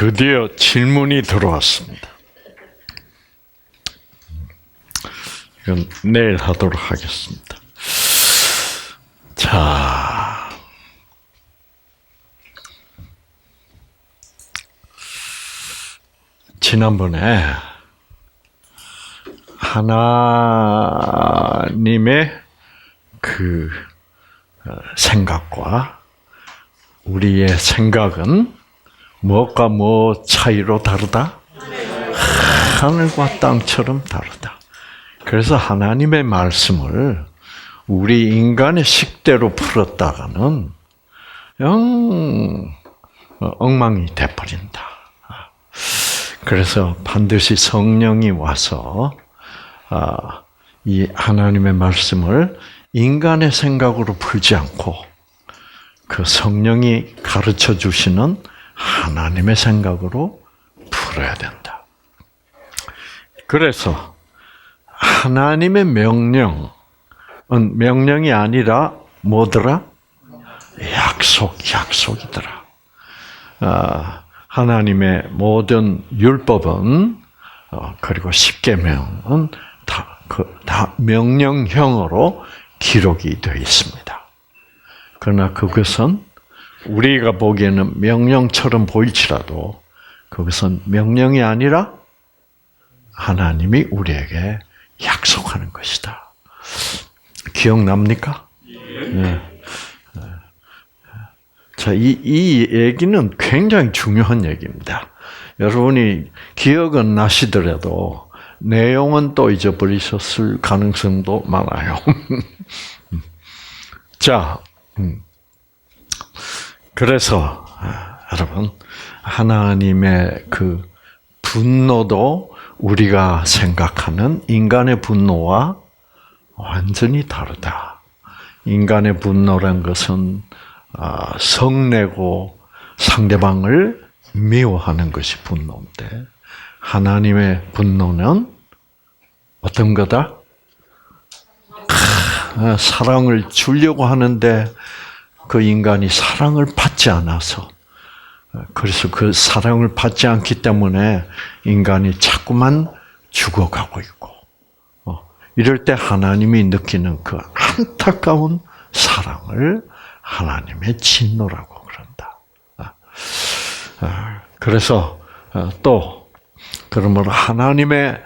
드디어 질문이 들어왔습니다. 이건 내일 하도록 하겠습니다. 자, 지난번에 하나님의 그 생각과 우리의 생각은 무엇과 무엇 차이로 다르다? 하늘과 땅처럼 다르다. 그래서 하나님의 말씀을 우리 인간의 식대로 풀었다가는 영 엉망이 돼버린다. 그래서 반드시 성령이 와서 이 하나님의 말씀을 인간의 생각으로 풀지 않고 그 성령이 가르쳐 주시는 하나님의 생각으로 풀어야 된다. 그래서 하나님의 명령이 아니라 뭐더라? 약속이더라. 하나님의 모든 율법은 그리고 십계명은 다 명령형으로 기록이 되어 있습니다. 그러나 그것은 우리가 보기에는 명령처럼 보일지라도 그것은 명령이 아니라 하나님이 우리에게 약속하는 것이다. 기억납니까? 네. 자, 이 얘기는 굉장히 중요한 얘기입니다. 여러분이 기억은 나시더라도 내용은 또 잊어버리셨을 가능성도 많아요. 자, 그래서 여러분 하나님의 그 분노도 우리가 생각하는 인간의 분노와 완전히 다르다. 인간의 분노란 것은 성내고 상대방을 미워하는 것이 분노인데 하나님의 분노는 어떤 거다? 사랑을 주려고 하는데 그 인간이 사랑을 받지 않아서 그래서 그 사랑을 받지 않기 때문에 인간이 자꾸만 죽어가고 있고 이럴 때 하나님이 느끼는 그 안타까운 사랑을 하나님의 진노라고 그런다. 그래서 또 그러므로 하나님의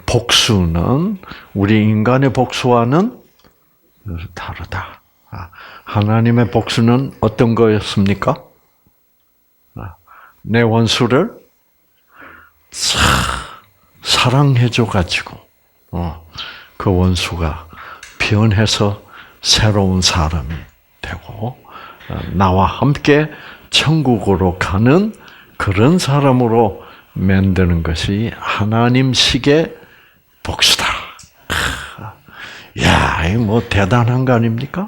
복수는 우리 인간의 복수와는 다르다. 하나님의 복수는 어떤 거였습니까? 내 원수를 사랑해줘 가지고 그 원수가 변해서 새로운 사람이 되고 나와 함께 천국으로 가는 그런 사람으로 만드는 것이 하나님식의 복수다. 야, 이거 뭐 대단한 거 아닙니까?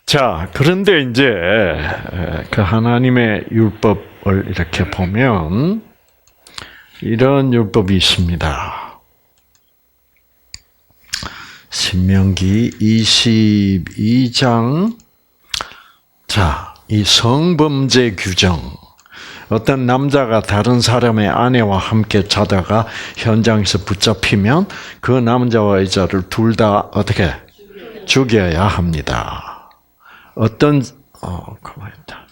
자, 그런데 이제 그 하나님의 율법을 이렇게 보면 이런 율법이 있습니다. 신명기 22장. 자, 이 성범죄 규정. 어떤 남자가 다른 사람의 아내와 함께 자다가 현장에서 붙잡히면 그 남자와 여자를 둘 다 어떻게 죽여야 합니다. 그만입니다.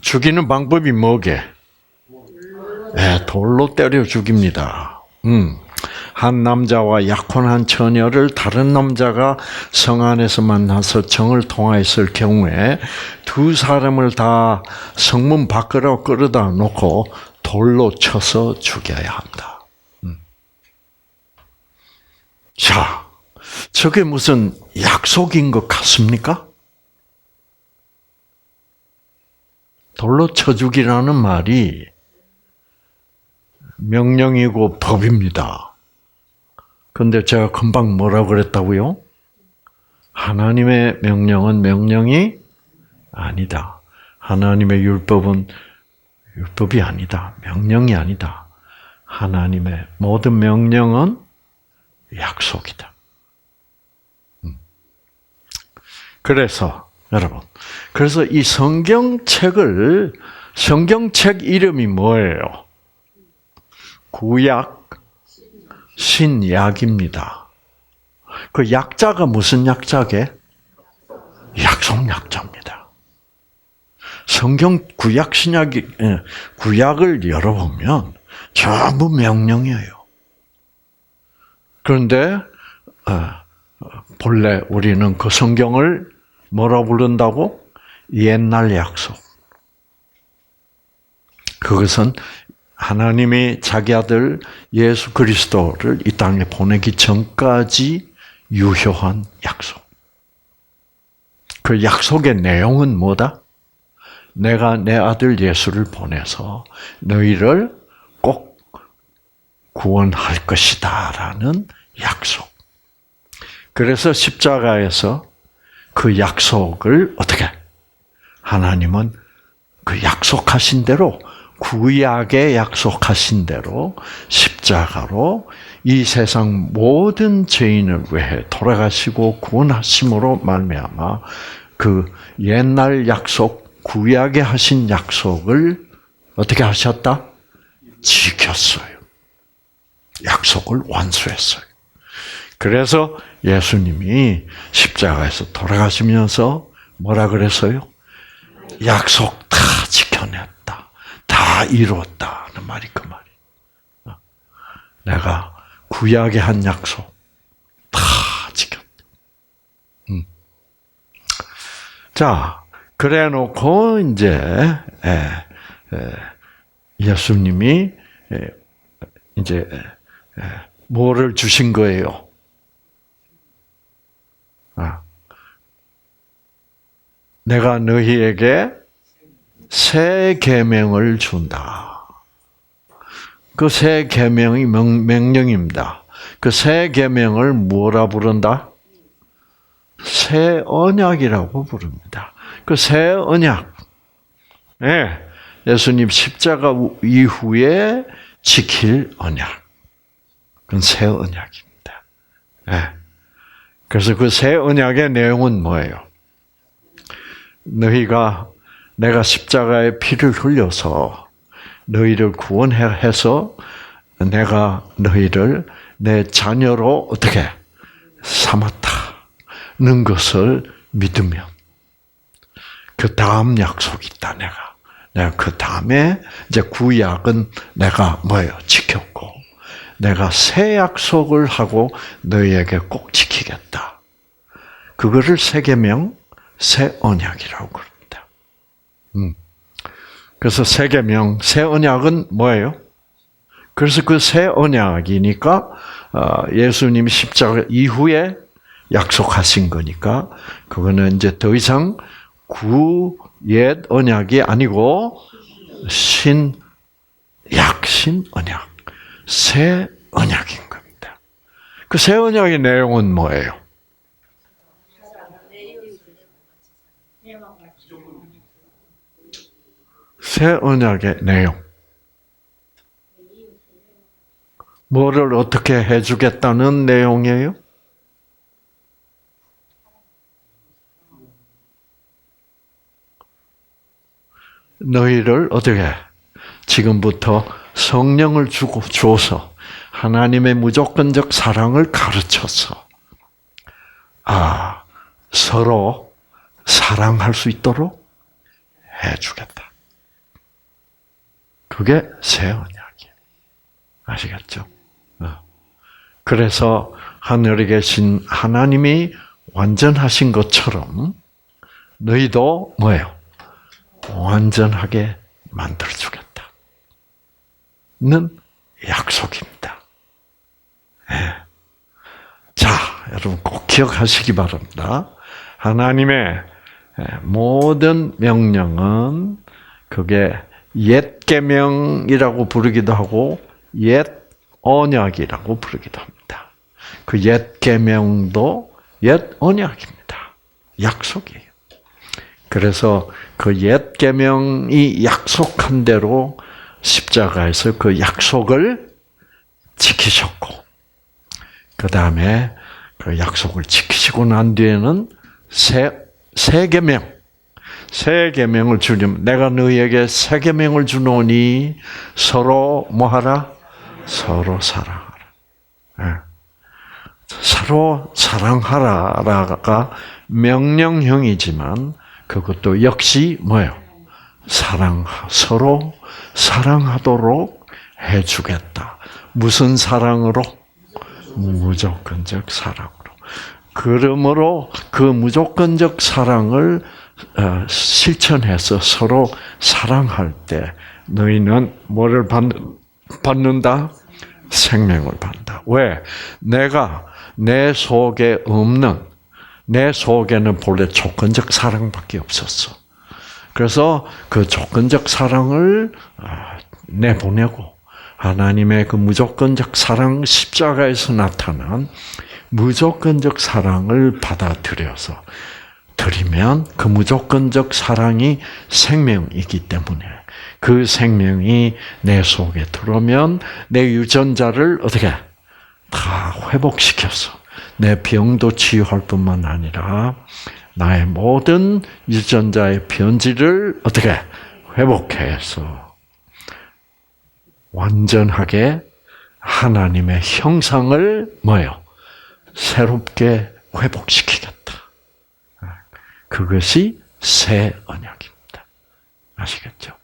죽이는 방법이 뭐게? 네, 돌로 때려 죽입니다. 한 남자와 약혼한 처녀를 다른 남자가 성 안에서 만나서 정을 통하였을 경우에 두 사람을 다 성문 밖으로 끌어다 놓고 돌로 쳐서 죽여야 한다. 자, 저게 무슨 약속인 것 같습니까? 돌로 쳐 죽이라는 말이 명령이고 법입니다. 그런데 제가 금방 뭐라고 그랬다고요? 하나님의 명령은 명령이 아니다. 하나님의 율법은 율법이 아니다. 명령이 아니다. 하나님의 모든 명령은 약속이다. 그래서 여러분. 그래서 이 성경책 이름이 뭐예요? 구약, 신약입니다. 그 약자가 무슨 약자게? 약속 약자입니다. 성경 구약 신약이 구약을 열어보면 전부 명령이에요. 그런데 본래 우리는 그 성경을 뭐라 부른다고? 옛날 약속. 그것은 하나님이 자기 아들 예수 그리스도를 이 땅에 보내기 전까지 유효한 약속. 그 약속의 내용은 뭐다? 내가 내 아들 예수를 보내서 너희를 꼭 구원할 것이다라는 약속. 그래서 십자가에서 그 약속을 어떻게? 하나님은 그 약속하신 대로 구약에 약속하신 대로 십자가로 이 세상 모든 죄인을 위해 돌아가시고 구원하심으로 말미암아 그 옛날 약속, 구약에 하신 약속을 어떻게 하셨다? 지켰어요. 약속을 완수했어요. 그래서 예수님이 십자가에서 돌아가시면서 뭐라 그랬어요? 약속 다 지켜냈다. 다 이루었다는 말이 그 말이에요. 내가 구약에 한 약속 다 지켰다. 자, 그래 놓고 이제 예수님이 이제 뭐를 주신 거예요? 내가 너희에게 새 계명을 준다. 그 새 계명이 명령입니다. 그 새 계명을 뭐라 부른다? 새 언약이라고 부릅니다. 그 새 언약. 네, 예수님 십자가 이후에 지킬 언약. 그건 새 언약입니다. 네. 그래서 그 새 언약의 내용은 뭐예요? 너희가 내가 십자가에 피를 흘려서 너희를 구원해서 내가 너희를 내 자녀로 어떻게 삼았다는 것을 믿으면 그 다음 약속이 있다. 내가 그 다음에 이제 구약은 내가 뭐예요? 지켰고 내가 새 약속을 하고 너희에게 꼭 지키겠다. 그거를 새 계명, 새 언약이라고 그럽니다. 그래서 새 계명, 새 언약은 뭐예요? 그래서 그 새 언약이니까 예수님이 십자가 이후에 약속하신 거니까 그거는 이제 더 이상 구옛 언약이 아니고 신약, 신언약, 새 언약인 겁니다. 그 새 언약의 내용은 뭐예요? 새 언약의 내용. 뭐를 어떻게 해주겠다는 내용이에요? 너희를 어떻게 지금부터 성령을 줘서 하나님의 무조건적 사랑을 가르쳐서 서로 사랑할 수 있도록 해주겠다. 그게 새 언약이에요. 아시겠죠? 그래서 하늘에 계신 하나님이 완전하신 것처럼 너희도 뭐예요? 완전하게 만들어주겠다. 는 약속입니다. 네. 자, 여러분 꼭 기억하시기 바랍니다. 하나님의 모든 명령은 그게 옛 계명이라고 부르기도 하고 옛 언약이라고 부르기도 합니다. 그 옛 계명도 옛 언약입니다. 약속이에요. 그래서 그 옛 계명이 약속한 대로 십자가에서 그 약속을 지키셨고, 그 다음에 그 약속을 지키시고 난 뒤에는 새 새 계명을 주님, 내가 너희에게 새 계명을 주노니 서로 뭐하라? 서로 사랑하라. 네. 서로 사랑하라가 명령형이지만 그것도 역시 뭐예요? 서로 사랑하도록 해주겠다. 무슨 사랑으로? 무조건적 사랑으로. 그러므로 그 무조건적 사랑을 실천해서 서로 사랑할 때 너희는 뭐를 받는다? 생명을 받는다. 왜? 내가 내 속에는 본래 조건적 사랑밖에 없었어. 그래서 그 조건적 사랑을 내보내고 하나님의 그 무조건적 사랑, 십자가에서 나타난 무조건적 사랑을 받아들여서 드리면 그 무조건적 사랑이 생명이기 때문에 그 생명이 내 속에 들어오면 내 유전자를 어떻게 다 회복시켜서 내 병도 치유할 뿐만 아니라 나의 모든 유전자의 변질을 어떻게 회복해서 완전하게 하나님의 형상을 새롭게 회복시키겠다. 그것이 새 언약입니다. 아시겠죠?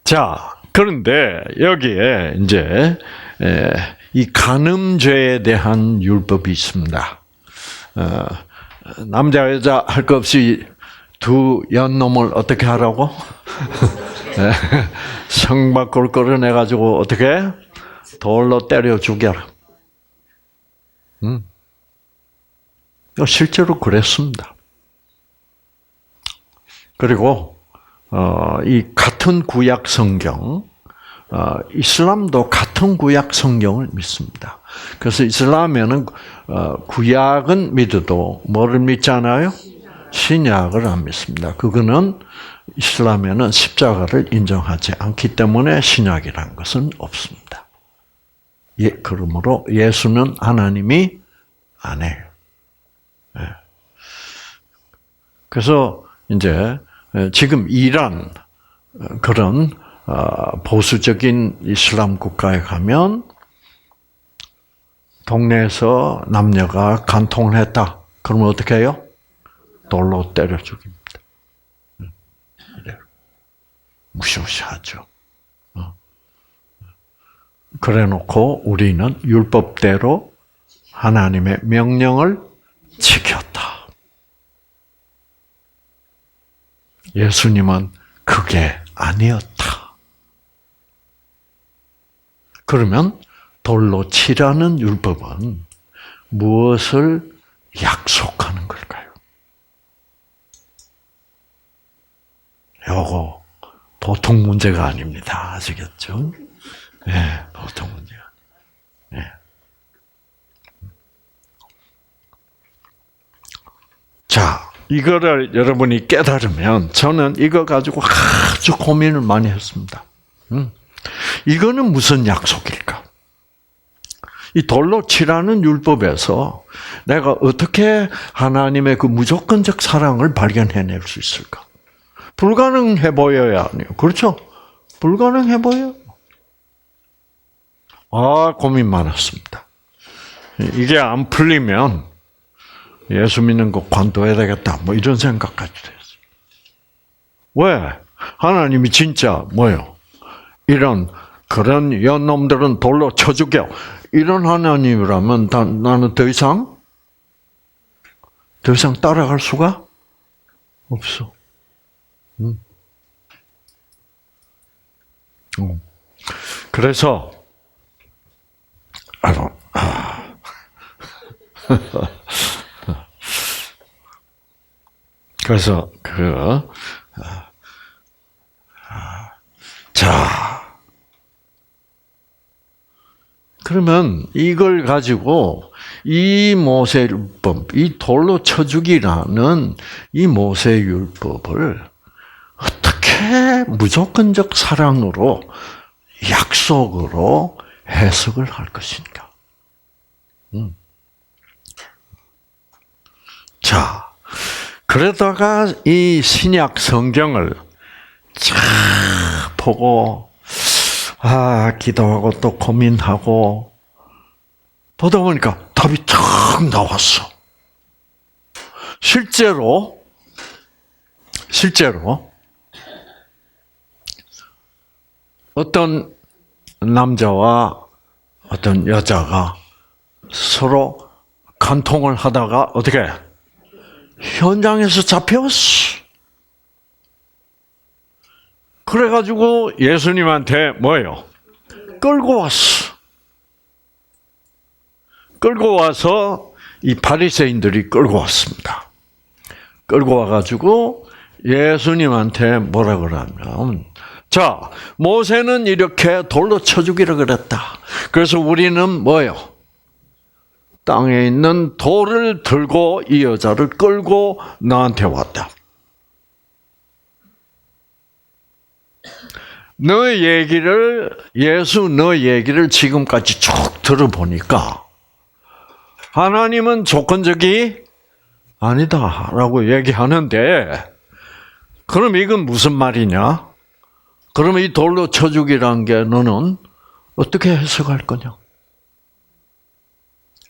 자, 그런데 여기에 이제 이 간음죄에 대한 율법이 있습니다. 남자 여자 할 것 없이 두 연놈을 어떻게 하라고? 성 밖으로 끌어내가지고 어떻게? 돌로 때려 죽여라. 실제로 그랬습니다. 그리고 이 같은 구약 성경, 이슬람도 같은 구약 성경을 믿습니다. 그래서 이슬람에는 구약은 믿어도 뭐를 믿잖아요? 신약을 안 믿습니다. 그거는 이슬람에는 십자가를 인정하지 않기 때문에 신약이라는 것은 없습니다. 그러므로 예수는 하나님이 아니에요. 그래서 이제 지금 이란 그런 보수적인 이슬람 국가에 가면 동네에서 남녀가 간통을 했다. 그러면 어떻게 해요? 돌로 때려 죽입니다. 무시무시하죠. 그래놓고 우리는 율법대로 하나님의 명령을 지켰다. 예수님은 그게 아니었다. 그러면 돌로 치라는 율법은 무엇을 약속하는 걸까요? 요거 보통 문제가 아닙니다. 아시겠죠? 네, 보통 문제가. 네. 자, 이거를 여러분이 깨달으면 저는 이거 가지고 아주 고민을 많이 했습니다. 이거는 무슨 약속일까? 이 돌로 치라는 율법에서 내가 어떻게 하나님의 그 무조건적 사랑을 발견해낼 수 있을까? 불가능해 보여야 아니에요. 그렇죠? 불가능해 보여. 고민 많았습니다. 이게 안 풀리면 예수 믿는 거 관둬야 되겠다. 뭐 이런 생각까지 됐어요. 왜? 하나님이 진짜 그런 연놈들은 돌로 쳐 죽여. 이런 하나님이라면 나는 더 이상 따라갈 수가 없어. 그래서 그래서 그러면 이걸 가지고 이 모세율법, 이 돌로 쳐 죽이라는 이 모세율법을 어떻게 무조건적 사랑으로 약속으로 해석을 할 것인가? 자, 그러다가 이 신약 성경을 쫙 보고, 기도하고 또 고민하고, 보다 보니까 답이 쫙 나왔어. 실제로, 어떤 남자와 어떤 여자가 서로 간통을 하다가 어떻게 현장에서 잡혔어. 그래가지고 예수님한테 뭐예요? 끌고 왔어. 끌고 와서 이 바리새인들이 끌고 왔습니다. 끌고 와가지고 예수님한테 뭐라 그러냐면, 자, 모세는 이렇게 돌로 쳐 죽이라 그랬다. 그래서 우리는 뭐예요? 땅에 있는 돌을 들고 이 여자를 끌고 나한테 왔다. 예수 너 얘기를 지금까지 쭉 들어보니까 하나님은 조건적이 아니다라고 얘기하는데, 그럼 이건 무슨 말이냐? 그러면 이 돌로 쳐 죽이라는 게 너는 어떻게 해석할 거냐?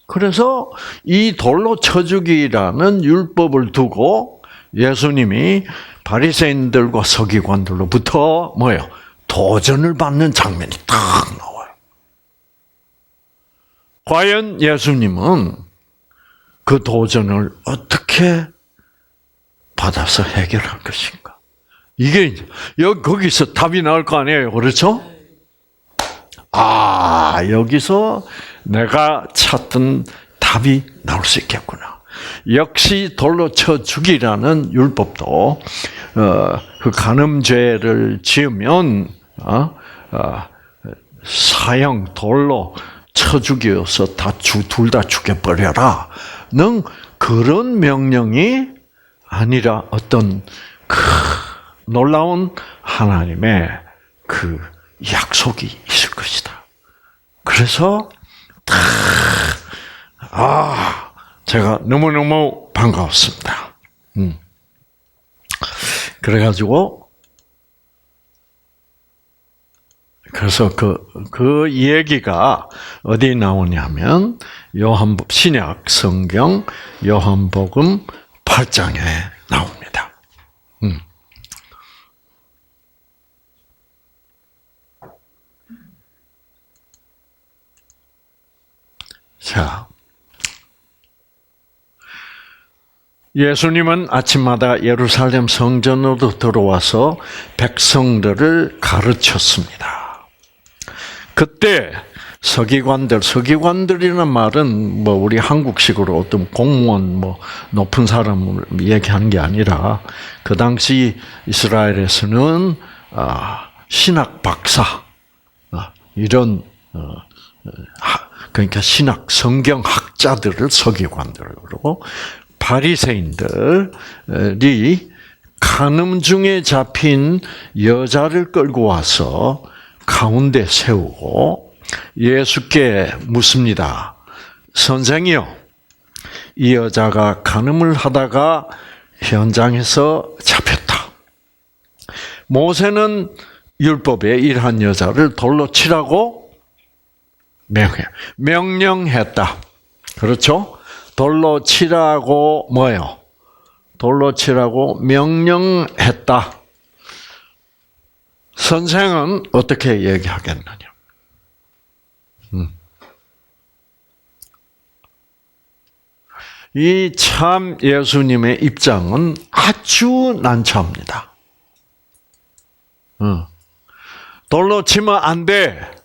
그래서 이 돌로 쳐 죽이라는 율법을 두고 예수님이 바리새인들과 서기관들로부터 뭐예요? 도전을 받는 장면이 딱 나와요. 과연 예수님은 그 도전을 어떻게 받아서 해결할 것인가? 이게 거기서 답이 나올 거 아니에요, 그렇죠? 여기서 내가 찾던 답이 나올 수 있겠구나. 역시 돌로 쳐 죽이라는 율법도 그 간음죄를 지으면 사형 돌로 쳐 죽여서 둘 다 죽여버려라. 는 그런 명령이 아니라 어떤 그 놀라운 하나님의 그 약속이 있을 것이다. 그래서 제가 너무너무 반가웠습니다. 그래가지고 그래서 그 얘기가 어디 나오냐면 신약 성경 요한복음 8장에 나옵니다. 자, 예수님은 아침마다 예루살렘 성전으로 들어와서 백성들을 가르쳤습니다. 그때 서기관들이라는 말은 뭐 우리 한국식으로 어떤 공무원 높은 사람을 얘기하는 게 아니라 그 당시 이스라엘에서는 신학 박사 이런 그러니까 신학 성경 학자들을 서기관들을 그러고 바리새인들이 간음 중에 잡힌 여자를 끌고 와서 가운데 세우고 예수께 묻습니다. 선생이요, 이 여자가 간음을 하다가 현장에서 잡혔다. 모세는 율법에 이러한 여자를 돌로 치라고 명령했다. 그렇죠? 돌로 치라고 뭐예요? 돌로 치라고 명령했다. 선생은 어떻게 얘기하겠느냐? 이 참 예수님의 입장은 아주 난처합니다. 돌로 치면 안 돼.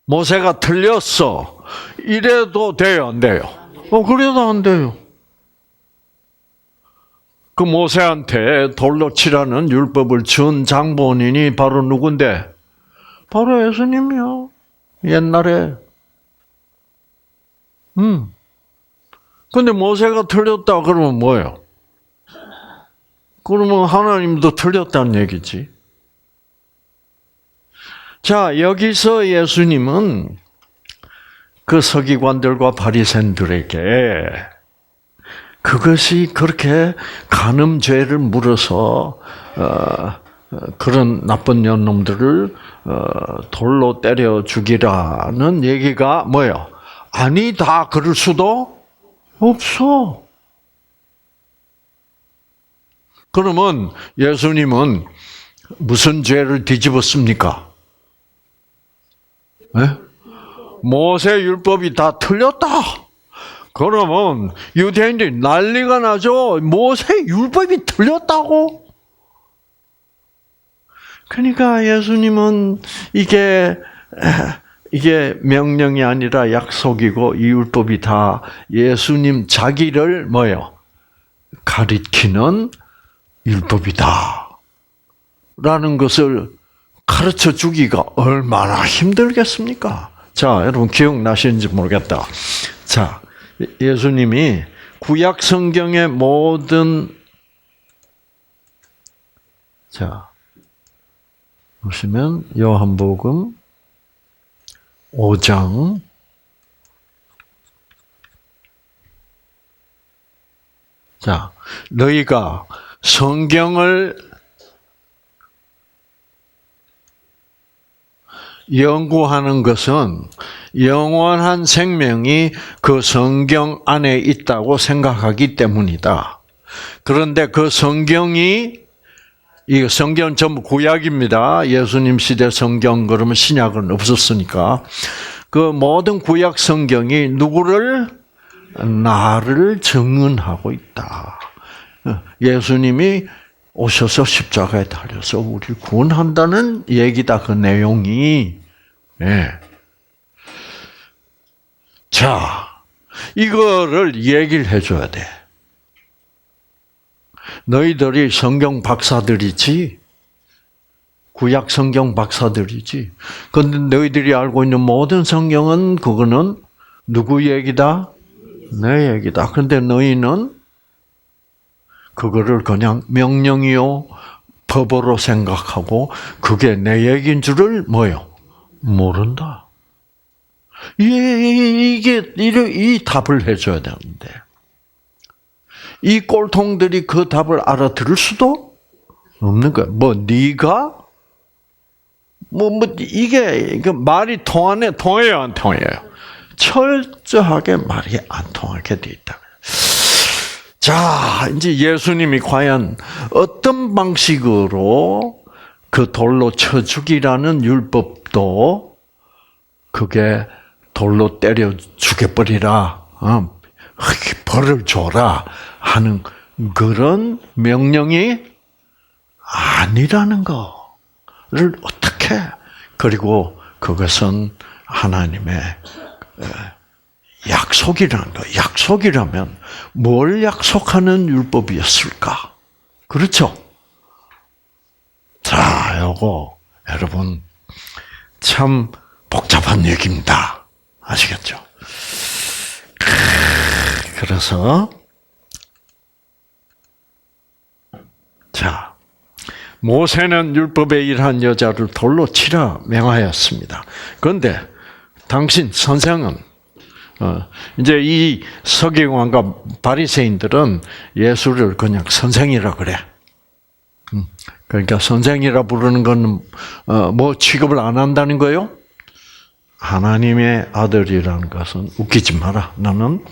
모세가 틀렸어. 이래도 돼요, 안 돼요? 그래도 안 돼요. 그 모세한테 돌로 치라는 율법을 준 장본인이 바로 누군데? 바로 예수님이요. 옛날에. 근데 모세가 틀렸다 그러면 뭐예요? 그러면 하나님도 틀렸다는 얘기지. 자, 여기서 예수님은 그 서기관들과 바리새인들에게 그것이 그렇게 간음죄를 물어서 그런 나쁜 년놈들을 돌로 때려 죽이라는 얘기가 뭐예요? 아니, 다 그럴 수도 없어. 그러면 예수님은 무슨 죄를 뒤집었습니까? 네? 모세 율법이 다 틀렸다. 그러면 유대인들이 난리가 나죠. 모세 율법이 틀렸다고? 그러니까 예수님은 이게 명령이 아니라 약속이고 이 율법이 다 예수님 자기를 뭐예요? 가리키는 율법이다. 라는 것을 가르쳐 주기가 얼마나 힘들겠습니까? 자, 여러분 기억나시는지 모르겠다. 자, 예수님이 구약 성경의 모든 보시면 요한복음 5장 너희가 성경을 연구하는 것은 영원한 생명이 그 성경 안에 있다고 생각하기 때문이다. 그런데 그 성경이, 이 성경은 전부 구약입니다. 예수님 시대 성경, 그러면 신약은 없었으니까. 그 모든 구약 성경이 누구를? 나를 증언하고 있다. 예수님이 오셔서 십자가에 달려서 우리를 구원한다는 얘기다, 그 내용이. 네. 자, 이거를 얘기를 해줘야 돼. 너희들이 성경 박사들이지, 구약 성경 박사들이지. 그런데 너희들이 알고 있는 모든 성경은 그거는 누구 얘기다? 내 얘기다. 그런데 너희는 그거를 그냥 명령이요, 법으로 생각하고 그게 내 얘기인 줄을 뭐요? 모른다. 이 답을 해줘야 되는데 이 꼴통들이 그 답을 알아들을 수도 없는 거야. 네가 이게 말이 통해요, 안 통해요? 철저하게 말이 안 통하게 돼 있다. 자, 이제 예수님이 과연 어떤 방식으로 그 돌로 쳐 죽이라는 율법도 그게 돌로 때려 죽여버리라, 벌을 줘라 하는 그런 명령이 아니라는 거를 어떻게, 그리고 그것은 하나님의 약속이라는 거. 약속이라면 뭘 약속하는 율법이었을까? 그렇죠? 자, 요거 여러분 참 복잡한 얘기입니다. 아시겠죠? 그래서 자, 모세는 율법에 일한 여자를 돌로 치라 명하였습니다. 그런데 당신 선생은 이제 이 서기관과 바리새인들은 예수를 그냥 선생이라 그래. 그러니까 선생이라 부르는 건 뭐 취급을 안 한다는 거예요? 하나님의 아들이라는 것은 웃기지 마라. 나는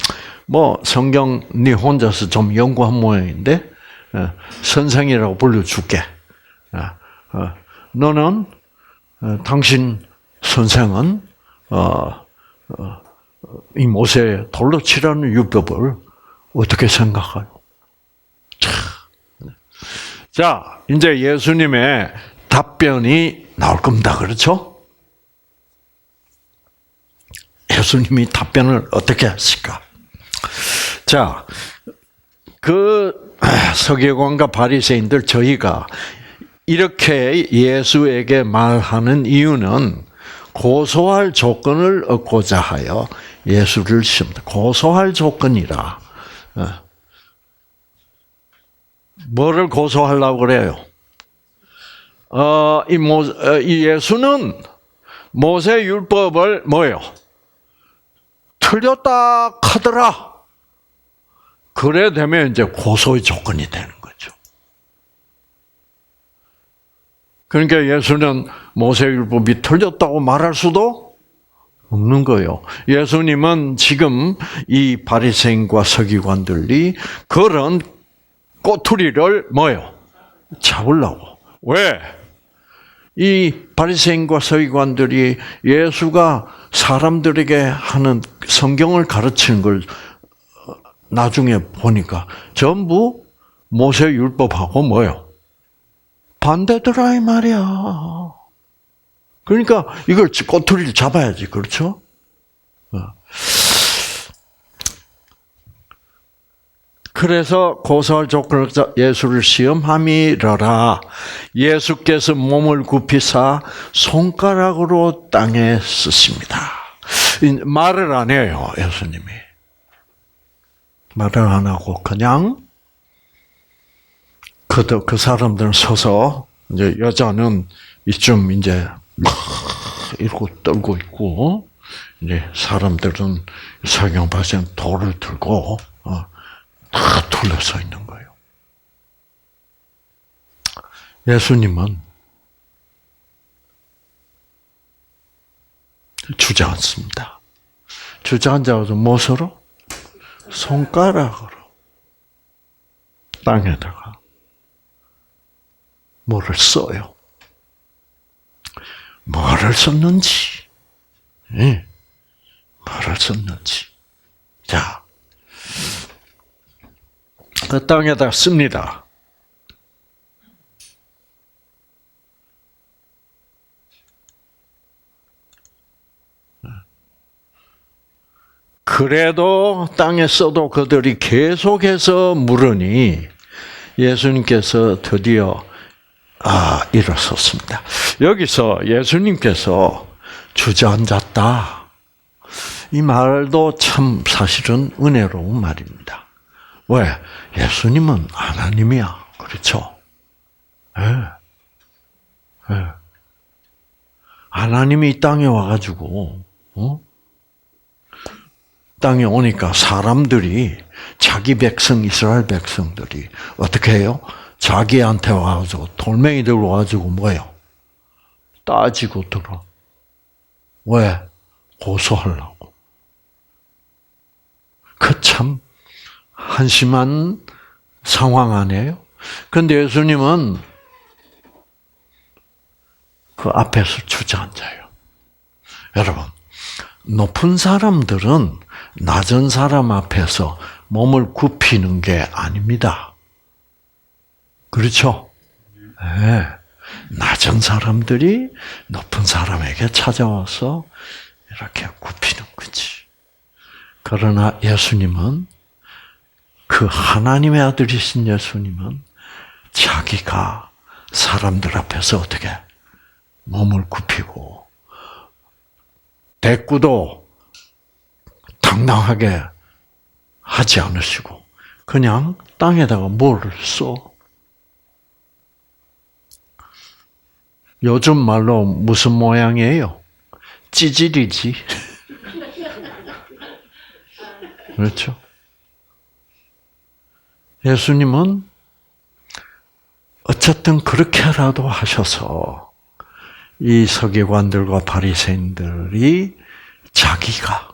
뭐 성경 네 혼자서 좀 연구한 모양인데 선생이라고 불러줄게. 너는 당신 선생은 이 모세 돌로 치라는 율법을 어떻게 생각해요? 자, 이제 예수님의 답변이 나올 겁니다. 그렇죠? 예수님이 답변을 어떻게 하실까? 자, 그 서기관과 바리새인들, 저희가 이렇게 예수에게 말하는 이유는 고소할 조건을 얻고자 하여 예수를 시험다. 고소할 조건이라. 뭐를 고소하려고 그래요? 이 예수는 모세 율법을 뭐예요? 틀렸다 하더라. 그래 되면 이제 고소의 조건이 되는 거죠. 그러니까 예수는 모세율법이 틀렸다고 말할 수도 없는 거예요. 예수님은 지금 이 바리새인과 서기관들이 그런 꼬투리를 뭐요? 잡으려고. 왜? 이 바리새인과 서기관들이 예수가 사람들에게 하는 성경을 가르치는 걸 나중에 보니까 전부 모세 율법하고 뭐요? 반대더라 이 말이야. 그러니까 이걸 꼬투리를 잡아야지, 그렇죠? 그래서 고소할 조건을 예수를 시험함이러라. 예수께서 몸을 굽히사 손가락으로 땅에 쓰십니다. 말을 안 해요, 예수님이. 말을 안 하고 그냥 그 사람들은 서서 이제 여자는 이쯤 이제 이러고 떨고 있고 이제 사람들은 서경 바지는 돌을 들고 다 둘러서 있는 거예요. 예수님은 주저앉습니다. 주저앉아서 무엇으로? 손가락으로 땅에다가 뭐를 써요. 뭐를 썼는지, 뭐를 썼는지. 자, 그 땅에다 씁니다. 그래도 땅에 써도 그들이 계속해서 물으니 예수님께서 드디어 일어섰습니다. 여기서 예수님께서 주저앉았다. 이 말도 참 사실은 은혜로운 말입니다. 왜? 예수님은 하나님이야. 그렇죠? 예. 하나님이 이 땅에 와가지고, 땅에 오니까 사람들이, 자기 백성, 이스라엘 백성들이 어떻게 해요? 자기한테 와가지고, 돌멩이 들고 와가지고 뭐예요? 따지고 들어. 왜? 고소하려고. 그 참 한심한 상황 아니에요? 그런데 예수님은 그 앞에서 주저앉아요. 여러분, 높은 사람들은 낮은 사람 앞에서 몸을 굽히는 게 아닙니다. 그렇죠? 네. 낮은 사람들이 높은 사람에게 찾아와서 이렇게 굽히는 거지. 그러나 예수님은, 그 하나님의 아들이신 예수님은 자기가 사람들 앞에서 어떻게 몸을 굽히고 대꾸도 당당하게 하지 않으시고 그냥 땅에다가 뭐를 써? 요즘 말로 무슨 모양이에요? 찌질이지. 그렇죠? 예수님은 어쨌든 그렇게라도 하셔서 이 서기관들과 바리새인들이 자기가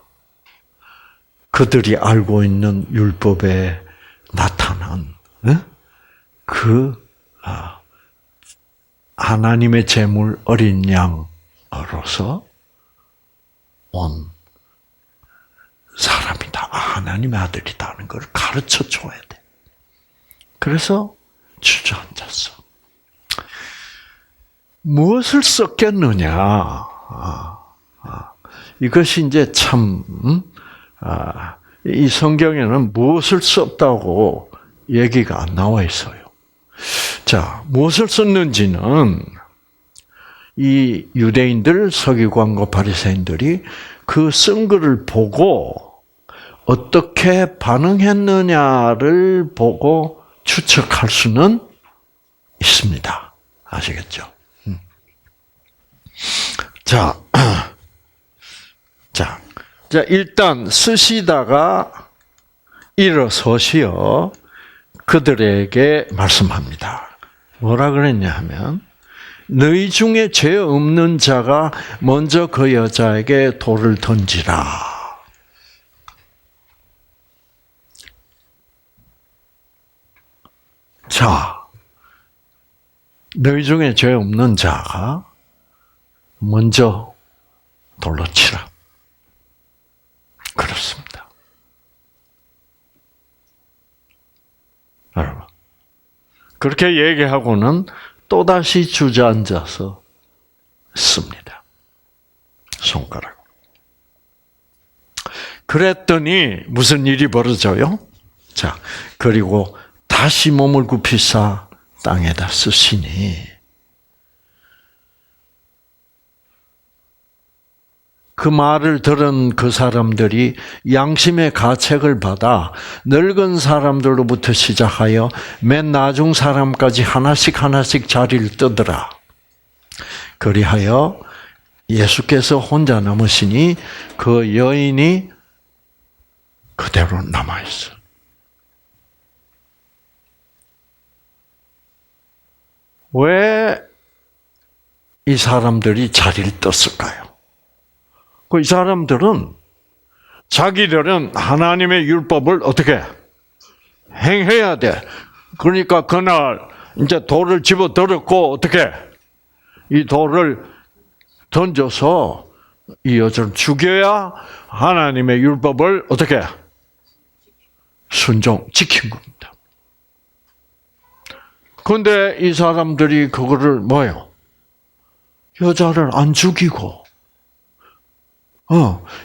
그들이 알고 있는 율법에 나타난 하나님의 제물 어린 양으로서 온 사람이다. 하나님의 아들이다는 걸 가르쳐 줘야 돼. 그래서 주저앉았어. 무엇을 썼겠느냐? 이것이 이제 참, 이 성경에는 무엇을 썼다고 얘기가 안 나와 있어요. 자, 무엇을 썼는지는 이 유대인들, 서기관과 바리새인들이 그 쓴 글을 보고 어떻게 반응했느냐를 보고 추측할 수는 있습니다. 아시겠죠? 자, 일단 쓰시다가 일어서시어 그들에게 말씀합니다. 뭐라 그랬냐 하면 너희 중에 죄 없는 자가 먼저 그 여자에게 돌을 던지라. 자, 너희 중에 죄 없는 자가 먼저 돌로 치라. 그렇습니다. 여러분, 그렇게 얘기하고는 또다시 주저앉아서 씁니다. 손가락. 그랬더니 무슨 일이 벌어져요? 자, 그리고 다시 몸을 굽히사 땅에다 쓰시니 그 말을 들은 그 사람들이 양심의 가책을 받아 늙은 사람들로부터 시작하여 맨 나중 사람까지 하나씩 자리를 뜨더라. 그리하여 예수께서 혼자 남으시니 그 여인이 그대로 남아있어. 왜 이 사람들이 자리를 떴을까요? 이 사람들은 자기들은 하나님의 율법을 어떻게 행해야 돼. 그러니까 그날 이제 돌을 집어들었고 어떻게 이 돌을 던져서 이 여자를 죽여야 하나님의 율법을 어떻게 지킨 겁니다. 그런데 이 사람들이 그거를 뭐예요? 여자를 안 죽이고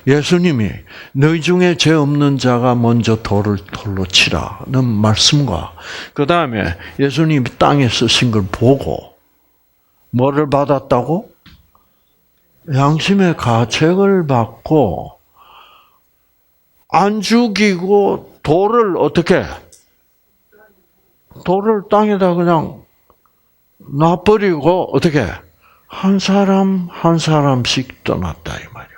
예수님이 너희 중에 죄 없는 자가 먼저 돌로 치라는 말씀과 그 다음에 예수님이 땅에 쓰신 걸 보고 뭐를 받았다고? 양심의 가책을 받고 안 죽이고 돌을 어떻게? 돌을 땅에다 그냥 놔버리고 어떻게? 한 사람 한 사람씩 떠났다 이 말이야.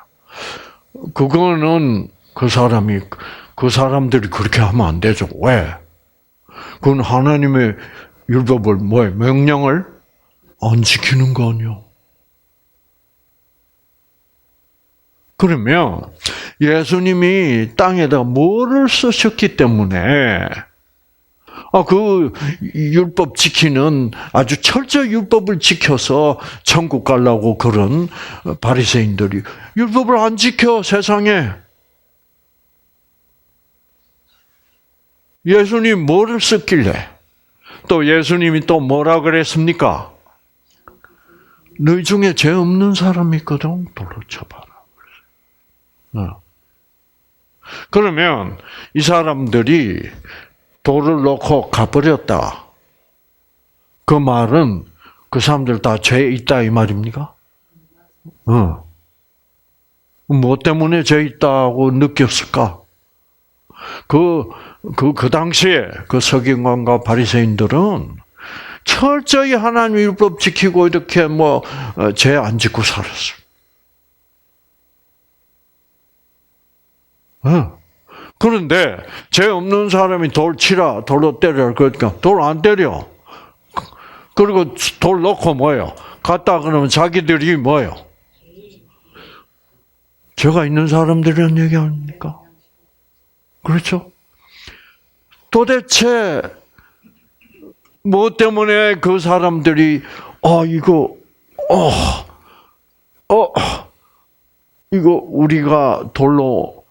그거는 그 사람들이 그렇게 하면 안 되죠. 왜? 그건 하나님의 율법을 명령을 안 지키는 거 아니요. 그러면 예수님이 땅에다 뭐를 쓰셨기 때문에 그 율법 지키는 아주 철저히 율법을 지켜서 천국 가려고 그런 바리새인들이 율법을 안 지켜 세상에. 예수님 뭐를 썼길래? 또 예수님이 또 뭐라 그랬습니까? 너희 중에 죄 없는 사람이 있거든 돌로 쳐봐라. 그러면 이 사람들이 돌을 놓고 가버렸다. 그 말은 그 사람들 다 죄 있다 이 말입니까? 뭐 때문에 죄 있다고 느꼈을까? 그 당시에 그 서기관과 바리새인들은 철저히 하나님 율법 지키고 이렇게 죄 안 짓고 살았어요. 그런데 죄 없는 사람이 돌 치라, 돌로 때려. 그러니까 돌 안 때려. 그리고 돌 놓고 뭐예요? 갔다 그러면 자기들이 뭐예요? 죄가 있는 사람들이란 얘기 아닙니까? 그렇죠? 도대체 뭐 때문에 그 사람들이 이거 우리가 돌로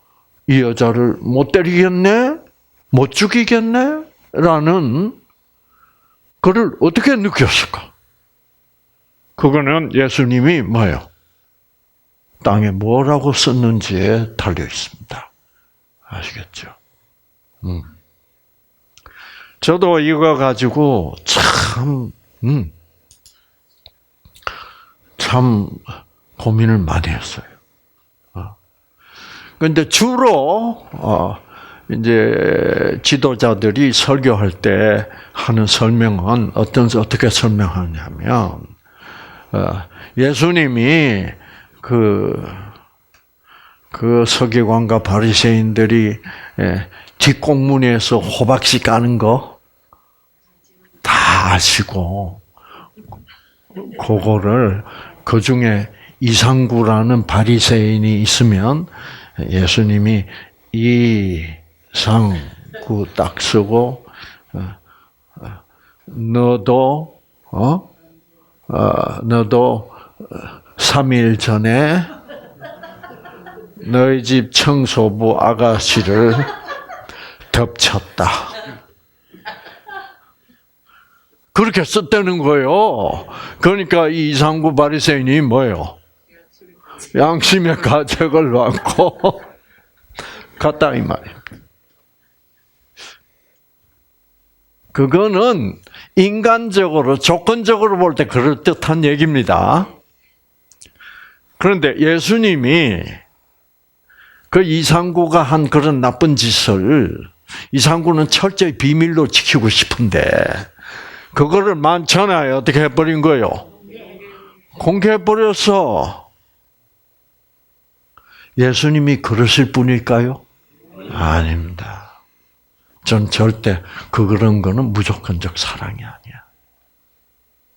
이 여자를 못 때리겠네? 못 죽이겠네? 라는 그를 어떻게 느꼈을까? 그거는 예수님이 뭐예요? 땅에 뭐라고 썼는지에 달려 있습니다. 아시겠죠? 저도 이거 가지고 참 고민을 많이 했어요. 근데 주로 이제 지도자들이 설교할 때 하는 설명은 어떻게 설명하냐면 예수님이 그 그 서기관과 바리새인들이 뒷공문에서 호박씨 까는 거 다 아시고 그거를 그중에 이상구라는 바리새인이 있으면 예수님이 이상구 딱 쓰고 너도 3일 전에 너희 집 청소부 아가씨를 덮쳤다. 그렇게 썼다는 거예요. 그러니까 이 이상구 바리새인이 뭐예요? 양심의 가책을 받고 갔다 이 말이에요. 그거는 인간적으로 조건적으로 볼 때 그럴듯한 얘기입니다. 그런데 예수님이 그 이상구가 한 그런 나쁜 짓을 이상구는 철저히 비밀로 지키고 싶은데 그거를 많잖아요. 어떻게 해버린 거예요? 공개해버려서 예수님이 그러실 분일까요? 아닙니다. 전 절대 그런 거는 무조건적 사랑이 아니야.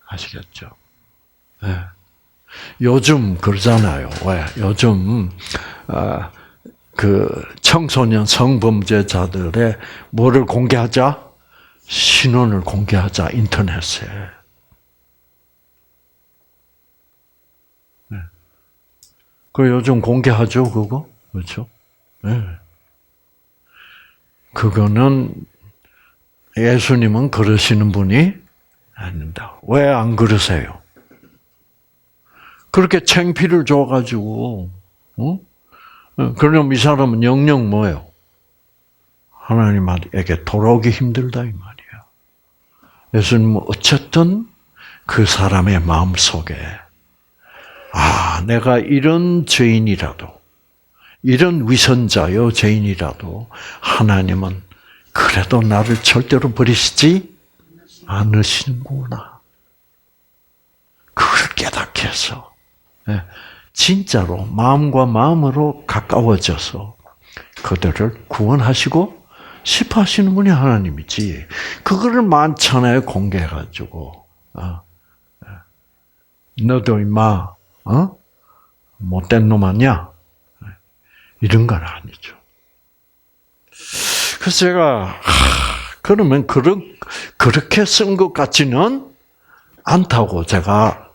아시겠죠? 네. 요즘 그러잖아요. 왜? 요즘 그 청소년 성범죄자들의 뭐를 공개하자? 신원을 공개하자 인터넷에. 네. 그 요즘 공개하죠, 그거? 그렇죠? 네. 그거는 예수님은 그러시는 분이 아닙니다. 왜 안 그러세요? 그렇게 창피를 줘가지고, 그럼 이 사람은 영영 뭐예요? 하나님에게 돌아오기 힘들다 이 말이야. 예수님은 어쨌든 그 사람의 마음 속에 내가 이런 죄인이라도 이런 위선자요 죄인이라도 하나님은 그래도 나를 절대로 버리시지 않으시는구나. 그걸 깨닫게 해서 진짜로 마음과 마음으로 가까워져서 그들을 구원하시고 싶어 하시는 분이 하나님이지. 그거를 많잖아요, 공개해가지고. 너도 임마, 못된 놈 아니야? 이런 건 아니죠. 그래서 제가, 그러면 그렇게 쓴 것 같지는 않다고 제가,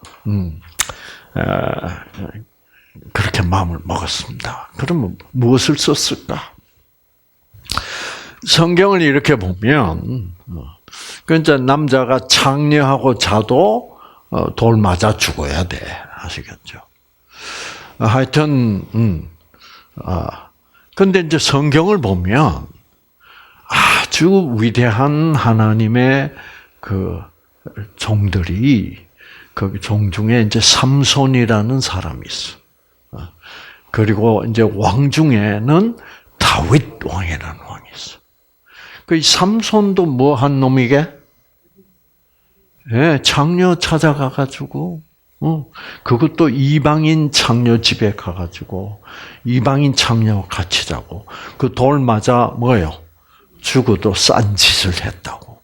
그렇게 마음을 먹었습니다. 그러면 무엇을 썼을까? 성경을 이렇게 보면, 그러니까 남자가 창녀하고 자도 돌 맞아 죽어야 돼. 아시겠죠? 하여튼, 근데 이제 성경을 보면 아주 위대한 하나님의 그 종들이, 그 종 중에 이제 삼손이라는 사람이 있어. 그리고 이제 왕 중에는 다윗 왕이라는 왕이 있어. 그 삼손도 뭐 한 놈이게? 창녀 찾아가가지고, 그것도 이방인 창녀 집에 가가지고, 이방인 창녀와 같이 자고, 그 돌 맞아 뭐예요? 죽어도 싼 짓을 했다고.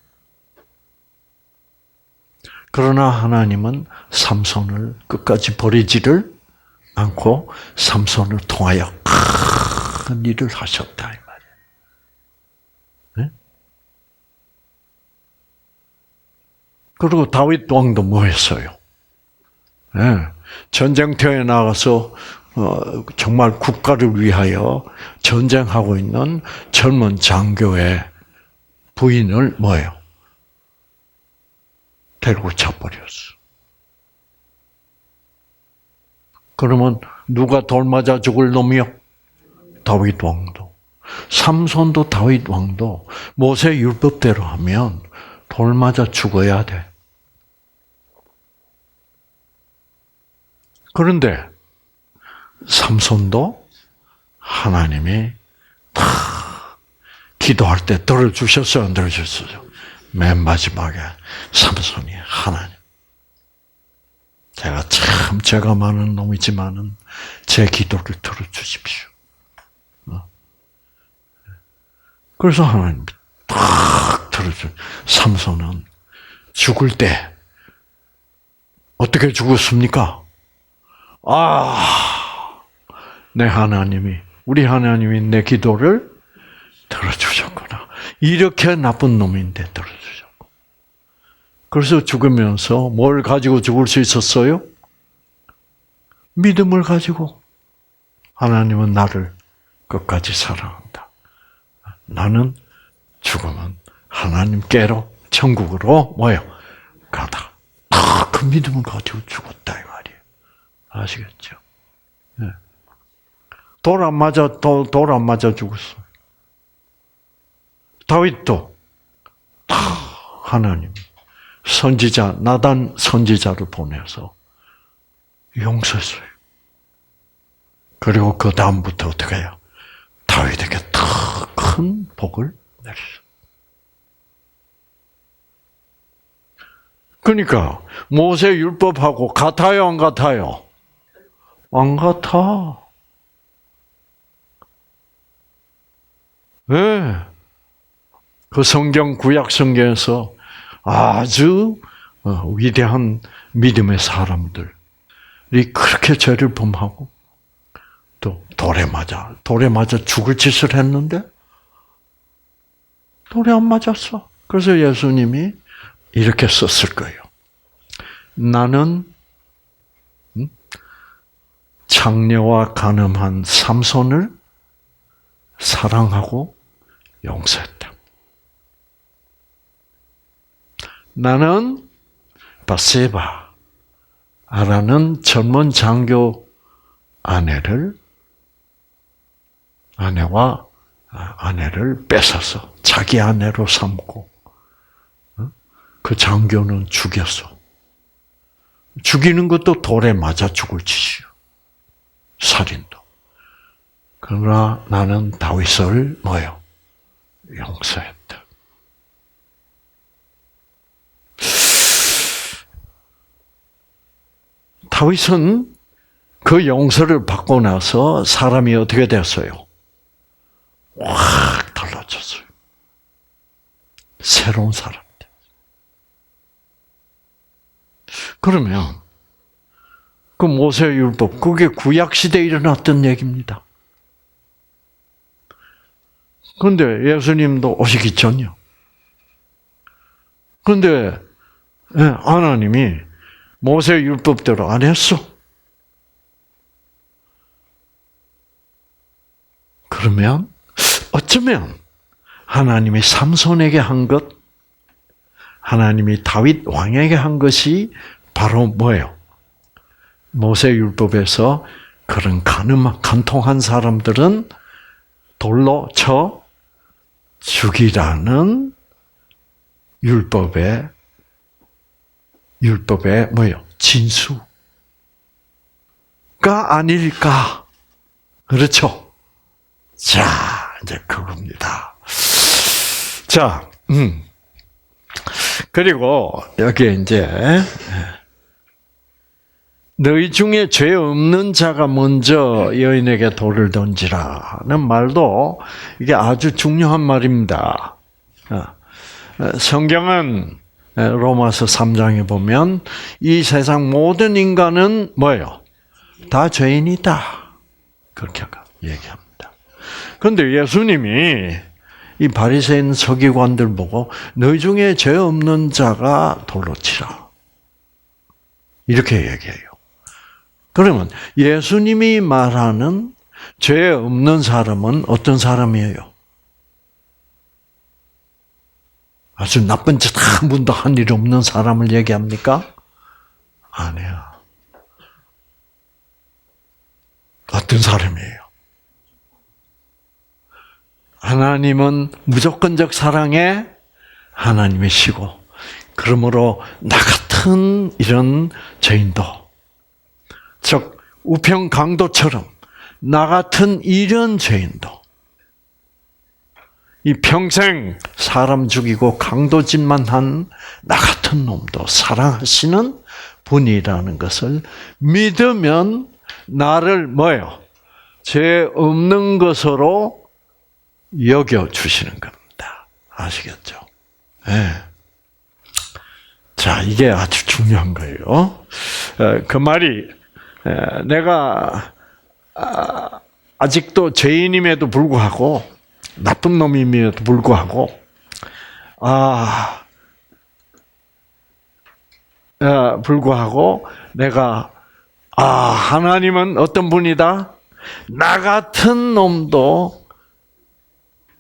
그러나 하나님은 삼손을 끝까지 버리지를 않고, 삼손을 통하여 큰 일을 하셨다. 그리고 다윗 왕도 뭐 했어요? 전쟁터에 나가서 정말 국가를 위하여 전쟁하고 있는 젊은 장교의 부인을 뭐예요? 데리고 쳐버렸어. 그러면 누가 돌 맞아 죽을 놈이요? 다윗 왕도. 삼손도 다윗 왕도 모세 율법대로 하면 돌 맞아 죽어야 돼. 그런데 삼손도 하나님이 다 기도할 때 들어주셨어요, 안 들어주셨어요? 맨 마지막에 삼손이 하나님, 제가 참 죄가 많은 놈이지만은 제 기도를 들어주십시오. 그래서 하나님이 탁 들어준. 삼손은 죽을 때 어떻게 죽었습니까? 우리 하나님이 내 기도를 들어주셨구나. 이렇게 나쁜 놈인데 들어주셨고. 그래서 죽으면서 뭘 가지고 죽을 수 있었어요? 믿음을 가지고. 하나님은 나를 끝까지 사랑한다. 나는 죽으면 하나님께로 천국으로 가다. 그 믿음을 가지고 죽었다 이 말이에요. 아시겠죠? 네. 돌 안 맞아 죽었어. 다윗도 하나님 선지자 나단 선지자를 보내서 용서했어요. 그리고 그 다음부터 어떻게 해요? 다윗에게 더 큰 복을 내리셨어요. 그러니까 모세 율법하고 같아요, 안 같아요? 안 같아. 왜? 그 구약 성경에서 아주 위대한 믿음의 사람들이 그렇게 죄를 범하고 또 돌에 맞아 죽을 짓을 했는데 돌에 안 맞았어. 그래서 예수님이 이렇게 썼을 거예요. 나는 창녀와 간음한 삼손을 사랑하고 용서했다. 나는 바세바라는 젊은 장교 아내를 뺏어서 자기 아내로 삼고 그 장교는 죽였어. 죽이는 것도 돌에 맞아 죽을 짓이요. 살인도. 그러나 나는 다윗을 용서했다. 다윗은 그 용서를 받고 나서 사람이 어떻게 됐어요? 확 달라졌어요. 새로운 사람. 그러면 그 모세율법 그게 구약 시대에 일어났던 얘기입니다. 그런데 예수님도 오시기 전이요. 그런데 하나님이 모세율법대로 안 했어. 그러면 어쩌면 하나님이 삼손에게 한 것, 하나님이 다윗 왕에게 한 것이 바로 뭐예요? 모세율법에서 그런 간통한 사람들은 돌로 쳐 죽이라는 율법의 뭐예요? 진수가 아닐까? 그렇죠? 자, 이제 그겁니다. 자, 그리고 여기에 이제 너희 중에 죄 없는 자가 먼저 여인에게 돌을 던지라는 말도 이게 아주 중요한 말입니다. 성경은 로마서 3장에 보면 이 세상 모든 인간은 뭐예요? 다 죄인이다. 그렇게 얘기합니다. 그런데 예수님이 이 바리새인 서기관들 보고 너희 중에 죄 없는 자가 돌로 치라. 이렇게 얘기해요. 그러면 예수님이 말하는 죄 없는 사람은 어떤 사람이에요? 아주 나쁜 짓 한 번도 한 일 없는 사람을 얘기합니까? 아니야. 어떤 사람이에요? 하나님은 무조건적 사랑에 하나님이시고, 그러므로 나 같은 이런 죄인도, 즉 우평 강도처럼 나 같은 이런 죄인도 이 평생 사람 죽이고 강도짓만 한 나 같은 놈도 사랑하시는 분이라는 것을 믿으면 나를 뭐예요? 죄 없는 것으로 여겨 주시는 겁니다. 아시겠죠? 네. 자, 이게 아주 중요한 거예요. 그 말이 내가 아직도 죄인임에도 불구하고 나쁜 놈임에도 불구하고 내가 하나님은 어떤 분이다? 나 같은 놈도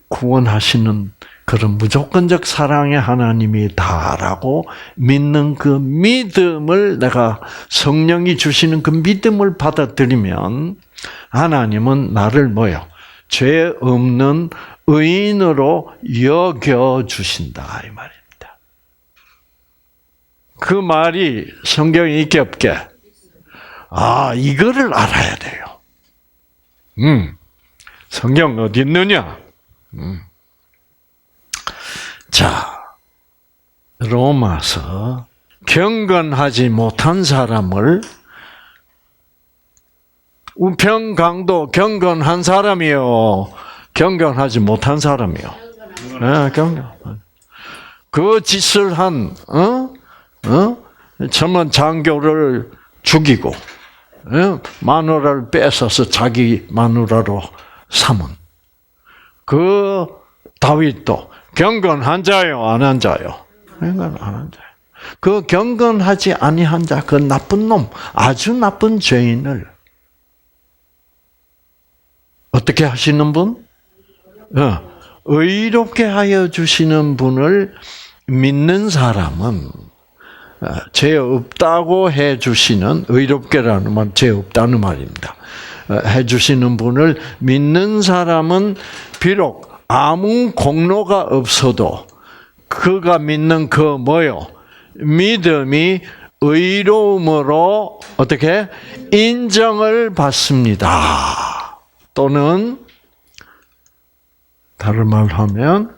구원하시는 그런 무조건적 사랑의 하나님이다라고 믿는 그 믿음을 내가 성령이 주시는 그 믿음을 받아들이면 하나님은 나를 죄 없는 의인으로 여겨 주신다 이 말입니다. 그 말이 성경에 있게 없게 이거를 알아야 돼요. 성경 어디 있느냐? 자, 로마서 경건하지 못한 사람을 우편강도 경건한 사람이요, 경건하지 못한 사람이요. 경건. 그 짓을 한 천만 장교를 죽이고 마누라를 뺏어서 자기 마누라로 삼은 그 다윗도 경건한 자요, 안 한 자요? 경건 안 한 자요. 그 경건하지 아니한 자, 그 나쁜 놈, 아주 나쁜 죄인을 어떻게 하시는 분? 의롭게 하여 주시는 분을 믿는 사람은 죄 없다고 해 주시는, 의롭게라는 말 죄 없다는 말입니다. 해 주시는 분을 믿는 사람은 비록 아무 공로가 없어도 그가 믿는 그 믿음이 의로움으로 어떻게 인정을 받습니다. 또는 다른 말로 하면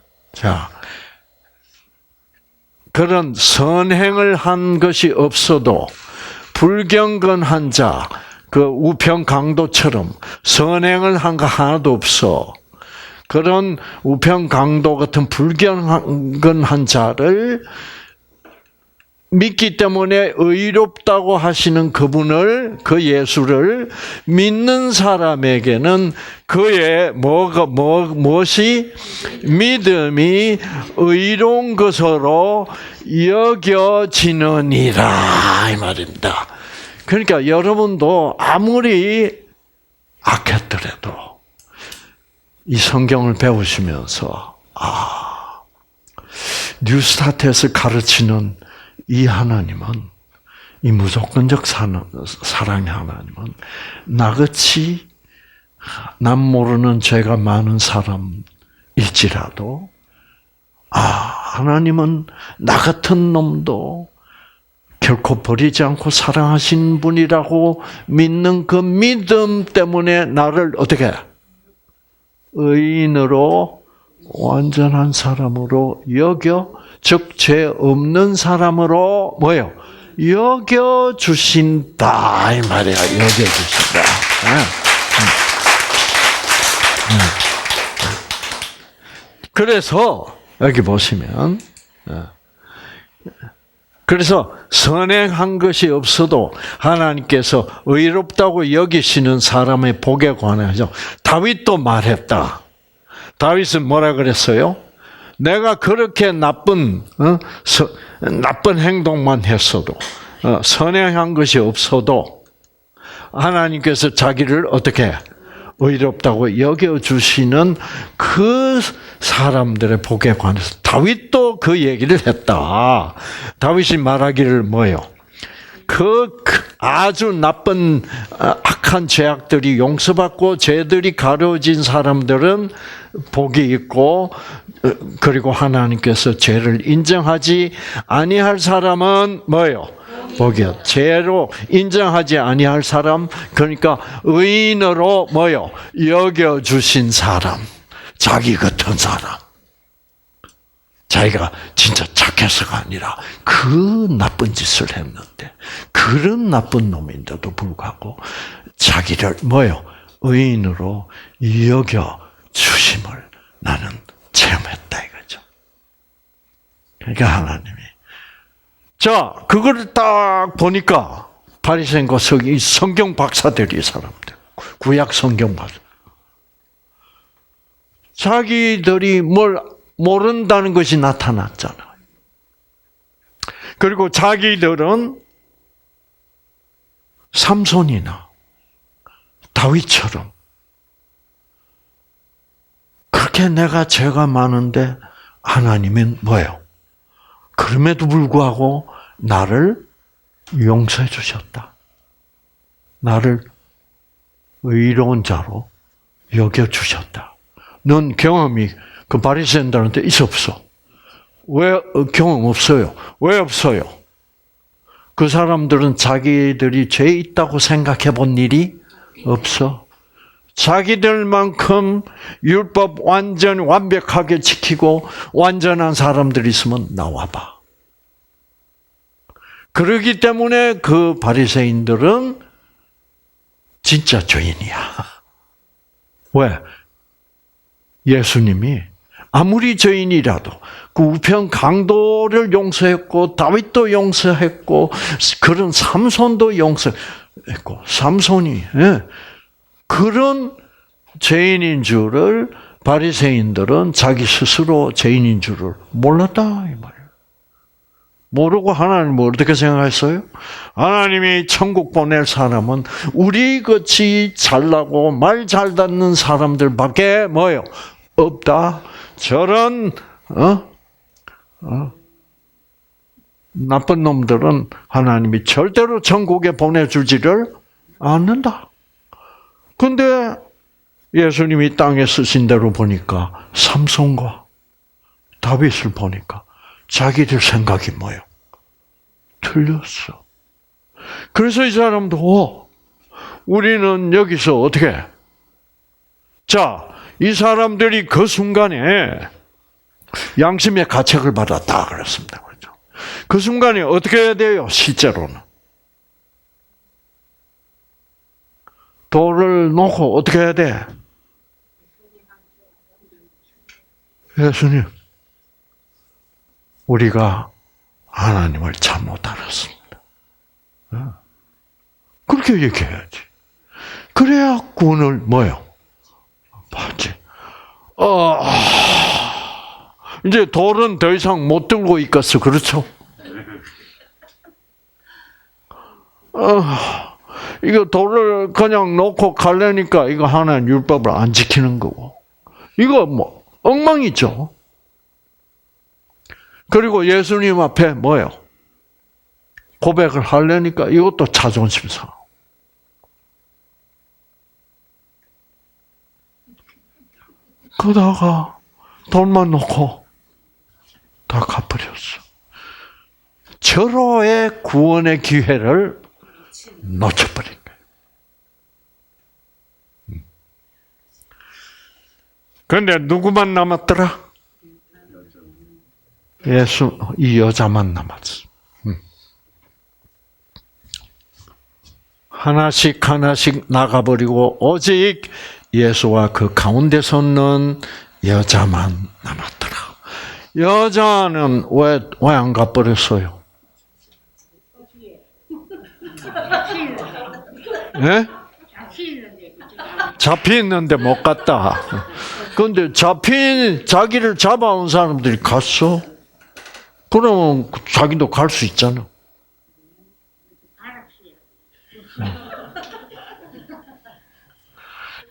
그런 선행을 한 것이 없어도 불경건한 자, 그 우편 강도처럼 선행을 한 거 하나도 없어. 그런 우편 강도 같은 불경건한 자를 믿기 때문에 의롭다고 하시는 그분을, 그 예수를 믿는 사람에게는 그의 무엇이 믿음이 의로운 것으로 여겨지느니라 이 말입니다. 그러니까 여러분도 아무리 악했더라도 이 성경을 배우시면서 뉴스타트에서 가르치는 이 하나님은, 이 무조건적 사랑의 하나님은 나같이 남 모르는 죄가 많은 사람일지라도 하나님은 나 같은 놈도 결코 버리지 않고 사랑하신 분이라고 믿는 그 믿음 때문에 나를 어떻게 의인으로 완전한 사람으로 즉 죄 없는 사람으로 여겨 주신다 이 말이야. 여겨 주신다. 그래서 여기 보시면 그래서 선행한 것이 없어도 하나님께서 의롭다고 여기시는 사람의 복에 관해서 다윗도 말했다. 다윗은 뭐라 그랬어요? 내가 그렇게 나쁜 행동만 했어도 선행한 것이 없어도 하나님께서 자기를 어떻게 의롭다고 여겨주시는 그 사람들의 복에 관해서 다윗도 그 얘기를 했다. 다윗이 말하기를 그 아주 나쁜 악한 죄악들이 용서받고 죄들이 가려진 사람들은 복이 있고, 그리고 하나님께서 죄를 인정하지 아니할 사람은 복이요. 죄로 인정하지 아니할 사람, 그러니까 의인으로 여겨 주신 사람, 자기 같은 사람. 자기가 진짜 착해서가 아니라 그 나쁜 짓을 했는데, 그런 나쁜 놈인데도 불구하고 자기를 의인으로 여겨 주심을 나는 체험했다 이거죠. 그러니까 하나님이 자 그걸 딱 보니까 바리새인과 성경 박사들이 사람들 구약 성경 박사 자기들이 뭘 모른다는 것이 나타났잖아요. 그리고 자기들은 삼손이나 다윗처럼 그렇게 내가 죄가 많은데 하나님은 뭐예요? 그럼에도 불구하고 나를 용서해 주셨다. 나를 의로운 자로 여겨주셨다. 넌 경험이 그 바리새인들한테 있어 없어? 왜 경험 없어요? 왜 없어요? 그 사람들은 자기들이 죄 있다고 생각해 본 일이 없어. 자기들만큼 율법 완전 완벽하게 지키고 완전한 사람들이 있으면 나와봐. 그러기 때문에 그 바리새인들은 진짜 죄인이야. 왜? 예수님이 아무리 죄인이라도 그 우편 강도를 용서했고 다윗도 용서했고 그런 삼손도 용서했고 삼손이 그런 죄인인 줄을 바리새인들은 자기 스스로 죄인인 줄을 몰랐다 이 말이에요. 모르고 하나님을 어떻게 생각했어요? 하나님이 천국 보낼 사람은 우리 같이 잘나고 말 잘 듣는 사람들밖에 뭐예요? 없다. 저런 나쁜 놈들은 하나님이 절대로 천국에 보내주지를 않는다. 근데 예수님이 땅에 쓰신 대로 보니까 삼손과 다윗을 보니까 자기들 생각이 뭐예요? 틀렸어. 그래서 이 사람도 우리는 여기서 어떻게? 자, 이 사람들이 그 순간에 양심의 가책을 받았다 그랬습니다. 그렇죠? 그 순간에 어떻게 해야 돼요? 실제로는 돌을 놓고 어떻게 해야 돼? 예수님, 우리가 하나님을 잘못 알았습니다. 그렇게 얘기해야지. 그래야 구원을 뭐요? 받지. 이제 돌은 더 이상 못 들고 있겠어. 그렇죠? 이거 돌을 그냥 놓고 가려니까 이거 하나님 율법을 안 지키는 거고. 이거 뭐 엉망이죠. 그리고 예수님 앞에 뭐예요? 고백을 하려니까 이것도 자존심 상하고. 그러다가 돈만 놓고 다 갚으렸어. 절호의 구원의 기회를 놓쳐버린 거예요. 그런데 누구만 남았더라? 이 여자만 남았어. 하나씩 나가버리고 오직 예수와 그 가운데 섰는 여자만 남았더라. 여자는 왜 안 가버렸어요? 예? 잡히는데 못 갔다. 그런데 자기를 잡아온 사람들이 갔어. 그러면 자기도 갈 수 있잖아.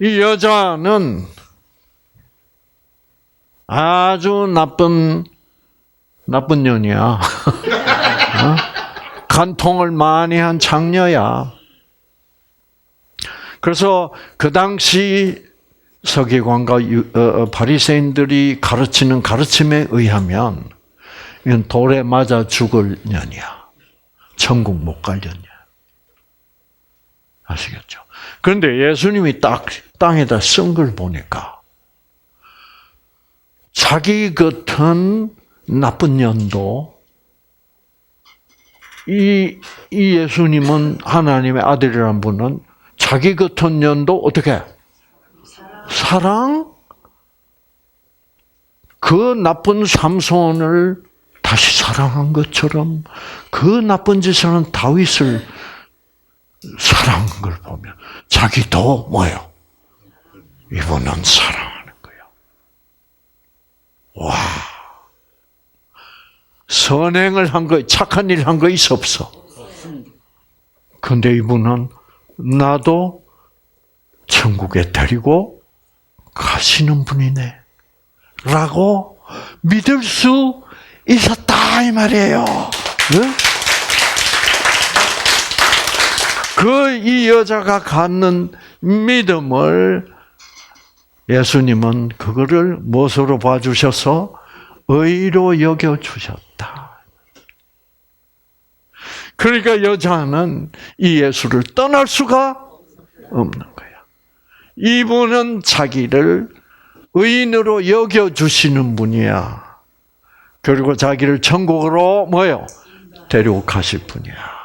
이 여자는 아주 나쁜 년이야. 간통을 많이 한 장녀야. 그래서 그 당시 서기관과 바리새인들이 가르치는 가르침에 의하면 이건 돌에 맞아 죽을 년이야. 천국 못 갈 년이야. 아시겠죠? 그런데 예수님이 딱 땅에다 쓴 걸 보니까 자기 같은 나쁜 년도 이 예수님은 하나님의 아들이라는 분은 자기 같은 년도 어떻게? 사랑? 그 나쁜 삼손을 다시 사랑한 것처럼 그 나쁜 짓을 하는 다윗을 사랑한 걸 보면 자기도 뭐예요? 이분은 사랑하는 거예요. 와, 선행을 한 거, 착한 일 한 거 있어 없어? 근데 이분은 나도 천국에 데리고 가시는 분이네 라고 믿을 수 있었다 이 말이에요. 네? 이 여자가 갖는 믿음을 예수님은 그거를 무엇으로 봐주셔서 의로 여겨주셨다. 그러니까 여자는 이 예수를 떠날 수가 없는 거야. 이분은 자기를 의인으로 여겨주시는 분이야. 그리고 자기를 천국으로 뭐예요? 데리고 가실 분이야.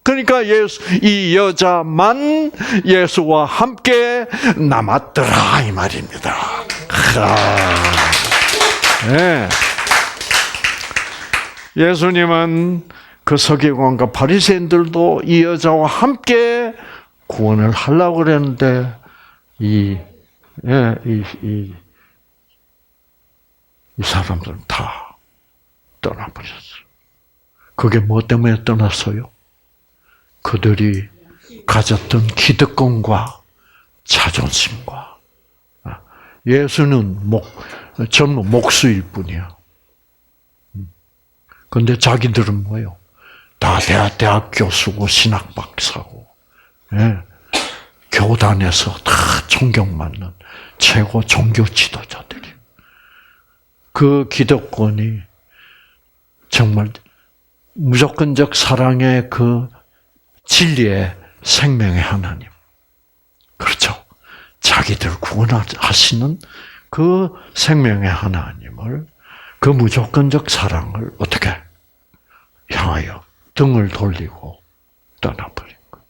그러니까 이 여자만 예수와 함께 남았더라 이 말입니다. 네. 예수님은 그 서기관과 바리새인들도 이 여자와 함께 구원을 하려고 그랬는데 이 사람들은 다 떠나버렸어요. 그게 뭐 때문에 떠났어요? 그들이 가졌던 기득권과 자존심과 예수는 전부 목수일 뿐이야. 그런데 자기들은 뭐예요? 다 대학 교수고 신학 박사고, 교단에서 다 존경받는 최고 종교 지도자들이. 그 기득권이 정말 무조건적 사랑의 그 진리의 생명의 하나님. 그렇죠. 자기들 구원하시는 그 생명의 하나님을, 그 무조건적 사랑을 어떻게 향하여 등을 돌리고 떠나버린 거예요.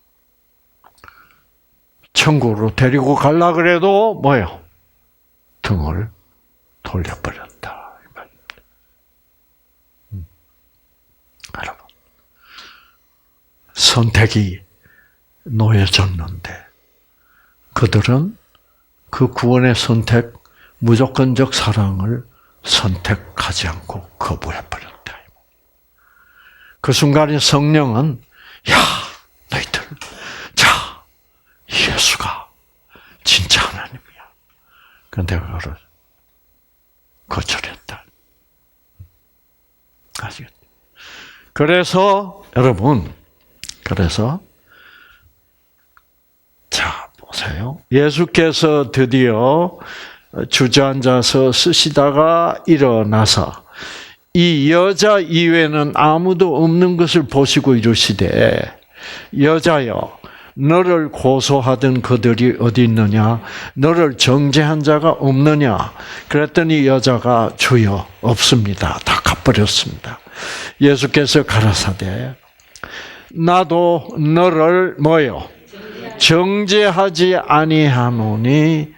천국으로 데리고 가려고 그래도 뭐예요? 등을 돌려버렸다. 여러분, 선택이 놓여졌는데 그들은 그 구원의 선택, 무조건적 사랑을 선택하지 않고 거부해버렸다. 그 순간에 성령은 너희들, 예수가 진짜 하나님이야. 그런데 그거를 거절했다. 아시겠죠? 그래서 여러분, 자 보세요. 예수께서 드디어 주저앉아서 쓰시다가 일어나서 이 여자 이외에는 아무도 없는 것을 보시고 이르시되, 여자여, 너를 고소하던 그들이 어디 있느냐? 너를 정죄한 자가 없느냐? 그랬더니 여자가 주여 없습니다. 다 갚버렸습니다. 예수께서 가라사대 나도 너를 뭐요? 정죄하지 아니하노니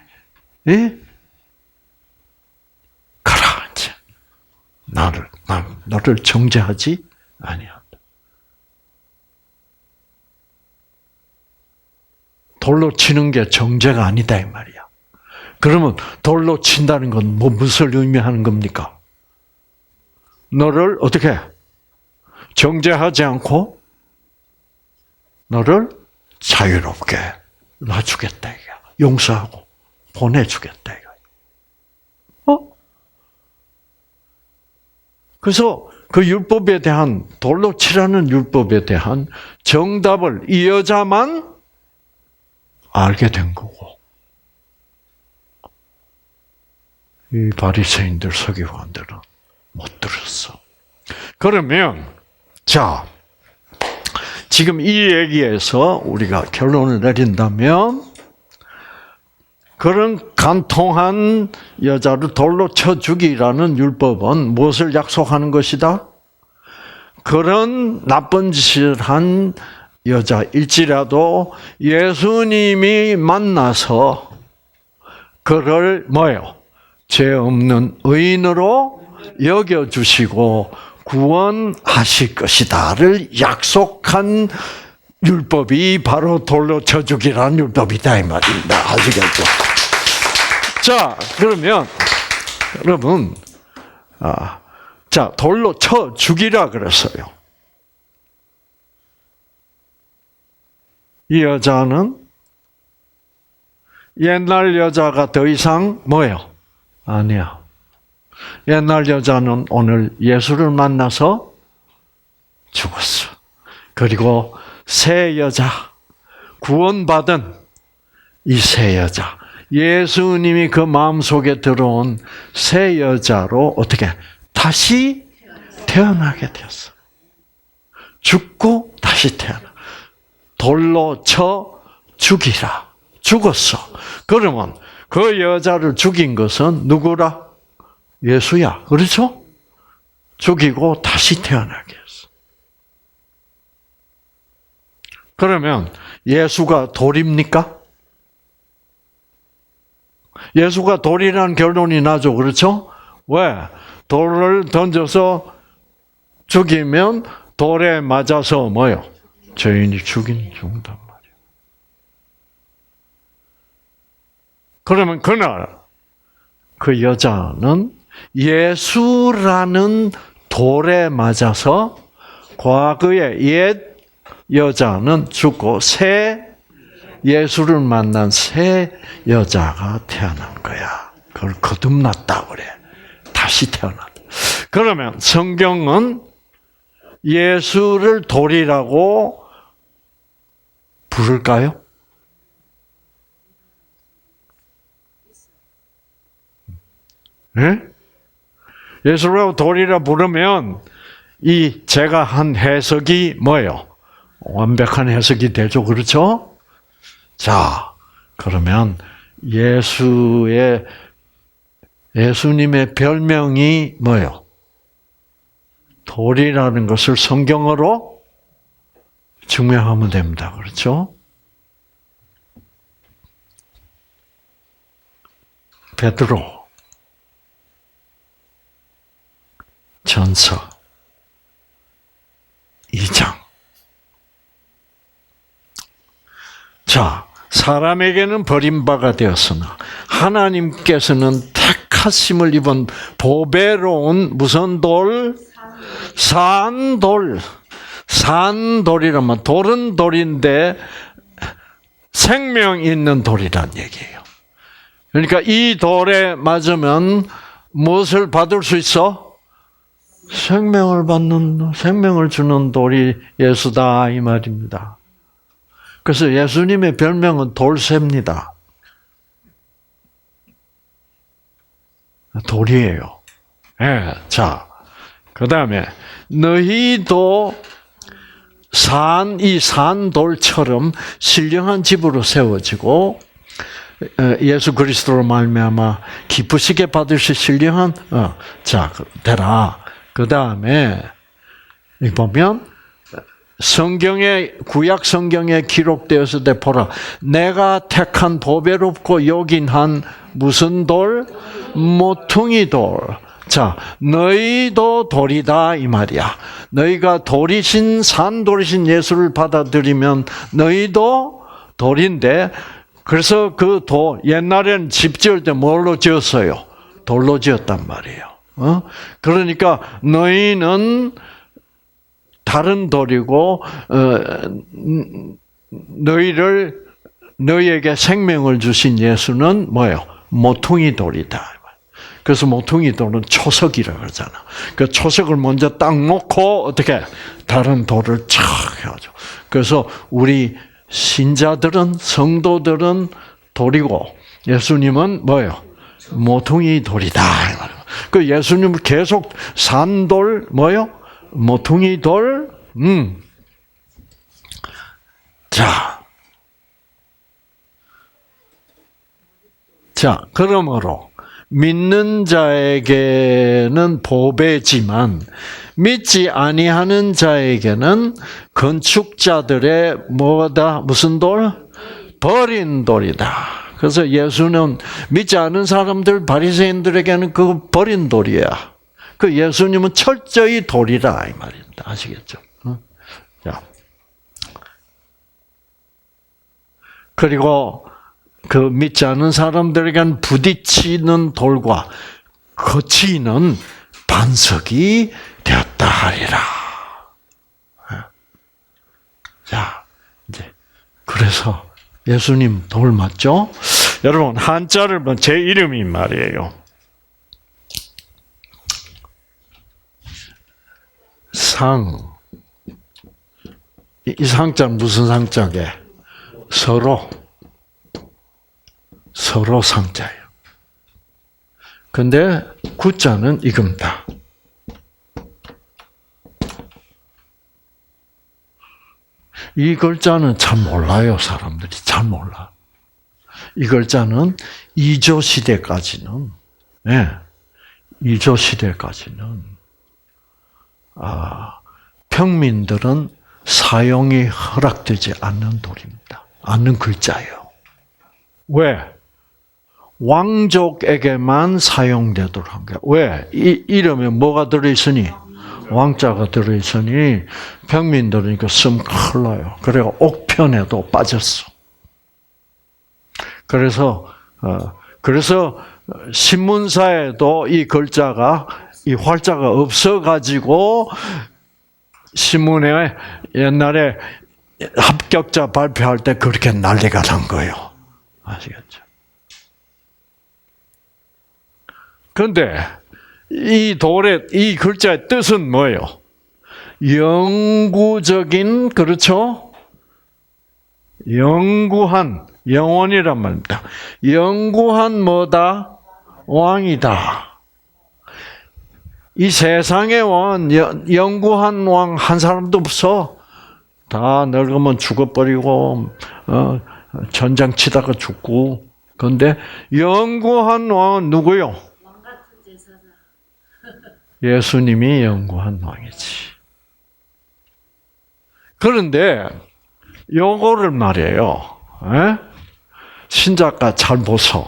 가라 이제. 너를 정죄하지 아니한다. 돌로 치는 게 정죄가 아니다 이 말이야. 그러면 돌로 친다는 건 무엇을 의미하는 겁니까? 너를 어떻게 정죄하지 않고 너를 자유롭게 놔주겠다 이거. 용서하고 보내주겠다 이거. 그래서 그 율법에 대한, 돌로 치라는 율법에 대한 정답을 이 여자만 알게 된 거고, 이 바리새인들, 서기관들은 못 들었어. 그러면 지금 이 얘기에서 우리가 결론을 내린다면, 그런 간통한 여자를 돌로 쳐 죽이라는 율법은 무엇을 약속하는 것이다? 그런 나쁜 짓을 한 여자일지라도 예수님이 만나서 그를 뭐예요? 죄 없는 의인으로 여겨주시고 구원하실 것이다를 약속한 율법이 바로 돌로 쳐 죽이라는 율법이다 이 말입니다. 아시겠죠? 자, 그러면 여러분, 자, 돌로 쳐 죽이라 그랬어요. 이 여자는 옛날 여자가 더 이상 뭐예요? 아니야. 옛날 여자는 오늘 예수를 만나서 죽었어. 그리고 새 여자, 구원받은 이 새 여자, 예수님이 그 마음속에 들어온 새 여자로 어떻게 다시 태어나게 되었어. 죽고 다시 태어나. 돌로 쳐 죽이라. 죽었어. 그러면 그 여자를 죽인 것은 누구라? 예수야. 그렇죠? 죽이고 다시 태어나게 했어. 그러면 예수가 돌입니까? 예수가 돌이라는 결론이 나죠. 그렇죠? 왜? 돌을 던져서 죽이면 돌에 맞아서 뭐요? 죄인이 죽는단 말이에요. 그러면 그날 그 여자는 예수라는 돌에 맞아서 과거의 옛 여자는 죽고 새 예수를 만난 새 여자가 태어난 거야. 그걸 거듭났다 그래. 다시 태어났다. 그러면 성경은 예수를 돌이라고 부를까요? 네? 예수라고 돌이라 부르면 이 제가 한 해석이 뭐예요? 완벽한 해석이 되죠. 그렇죠? 자, 그러면 예수님의 별명이 뭐예요? 돌이라는 것을 성경어로 증명하면 됩니다. 그렇죠? 베드로 전서 2장. 자, 사람에게는 버림바가 되었으나 하나님께서는 택하심을 입은 보배로운 무슨 돌? 산돌. 산돌이라면 돌은 돌인데 생명 있는 돌이란 얘기예요. 그러니까 이 돌에 맞으면 무엇을 받을 수 있어? 생명을 주는 돌이 예수다 이 말입니다. 그래서 예수님의 별명은 돌쇠입니다. 돌이에요. 네, 자, 그 다음에 너희도 이 산돌처럼 신령한 집으로 세워지고 예수 그리스도로 말미암아 기쁘시게 받으실 신령한 자 되라. 그 다음에 보면 구약 성경에 기록되어서 보라. 내가 택한 보배롭고 요긴한 무슨 돌? 모퉁이 돌. 자, 너희도 돌이다 이 말이야. 너희가 돌이신 산돌이신 예수를 받아들이면 너희도 돌인데, 그래서 그 돌 옛날에는 집 지을 때 뭘로 지었어요? 돌로 지었단 말이에요. 그러니까 너희는 다른 돌이고 너희에게 생명을 주신 예수는 뭐예요? 모퉁이 돌이다. 그래서 모퉁이 돌은 초석이라고 그러잖아. 그 초석을 먼저 딱 놓고 어떻게 다른 돌을 착 해야죠. 그래서 우리 신자들은 성도들은 돌이고 예수님은 뭐예요? 모퉁이 돌이다. 그 예수님을 계속 산돌 뭐요? 모퉁이 돌. 자, 그러므로 믿는 자에게는 보배지만 믿지 아니하는 자에게는 건축자들의 뭐다? 무슨 돌? 버린 돌이다. 그래서 예수는 믿지 않은 사람들, 바리새인들에게는 그거 버린 돌이야. 그 예수님은 철저히 돌이라 이 말입니다. 아시겠죠? 자. 그리고 그 믿지 않은 사람들에게는 부딪히는 돌과 거치는 반석이 되었다 하리라. 자, 이제 그래서 예수님 돌 맞죠? 여러분 한자를 보면 제 이름이 말이에요. 상. 이 상자는 무슨 상자게? 서로 상자예요. 근데 구자는 이겁니다. 이 글자는 참 몰라요, 사람들이. 잘 몰라. 이 글자는 이조 시대까지는, 이조 시대까지는, 평민들은 사용이 허락되지 않는 돌입니다. 않는 글자예요. 왜? 왕족에게만 사용되도록 한 거예요. 왜? 이 이름에 뭐가 들어있으니? 왕자가 들어있으니 평민들은 이거 쓰면 큰일 나요. 그래서 옥편에도 빠졌어. 그래서 신문사에도 이 글자가, 이 활자가 없어가지고 신문에 옛날에 합격자 발표할 때 그렇게 난리가 난 거예요. 아시겠죠? 그런데 이 돌의, 이 글자의 뜻은 뭐예요? 영구적인, 그렇죠? 영구한, 영원이란 말입니다. 영구한 뭐다? 왕이다. 이 세상의 왕은 영구한 왕 한 사람도 없어. 다 늙으면 죽어버리고, 전장 치다가 죽고. 그런데 영구한 왕은 누구요? 예수님이 영구한 왕이지. 그런데 요거를 말이에요. 신작가 잘 보소.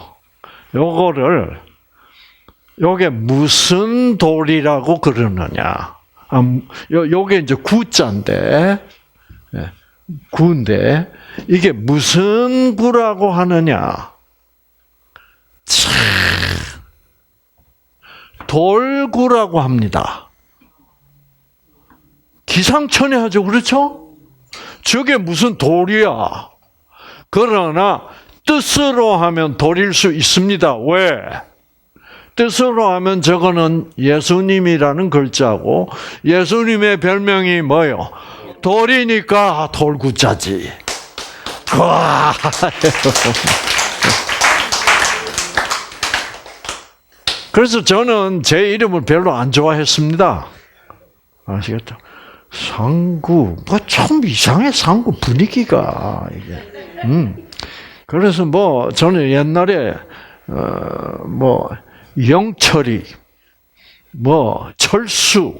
요게 무슨 돌이라고 그러느냐. 요게 이제 구자인데, 구인데, 이게 무슨 구라고 하느냐. 참, 돌구라고 합니다. 기상천외하죠, 그렇죠? 저게 무슨 돌이야. 그러나 뜻으로 하면 돌일 수 있습니다. 왜? 뜻으로 하면 저거는 예수님이라는 글자고 예수님의 별명이 뭐요? 돌이니까 돌구자지. 와. 그래서 저는 제 이름을 별로 안 좋아했습니다. 아시겠죠? 상구, 참 이상해, 상구 분위기가, 이게. 그래서 저는 옛날에, 영철이, 철수,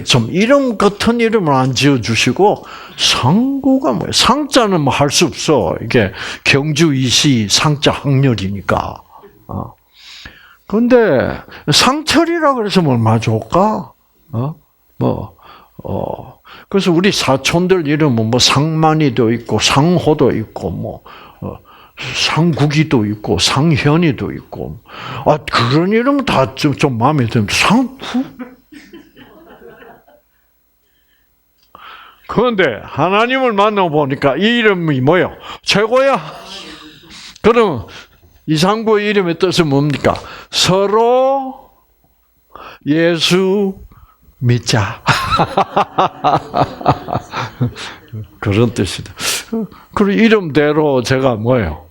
좀 이름 같은 이름을 안 지어주시고, 상구가 뭐예요? 상자는 할 수 없어. 이게 경주이시 상자 학렬이니까. 근데 상철이라 그래서 얼마나 좋을까? 그래서 우리 사촌들 이름은 상만이도 있고, 상호도 있고, 상국이도 있고, 상현이도 있고. 그런 이름은 다 좀 마음에 듭니다. 상구? 그런데 하나님을 만나보니까 이 이름이 뭐예요? 최고야. 그럼 이상구의 이름의 뜻은 뭡니까? 서로 예수 믿자. 그런 뜻이다. 그 이름대로 제가 뭐예요?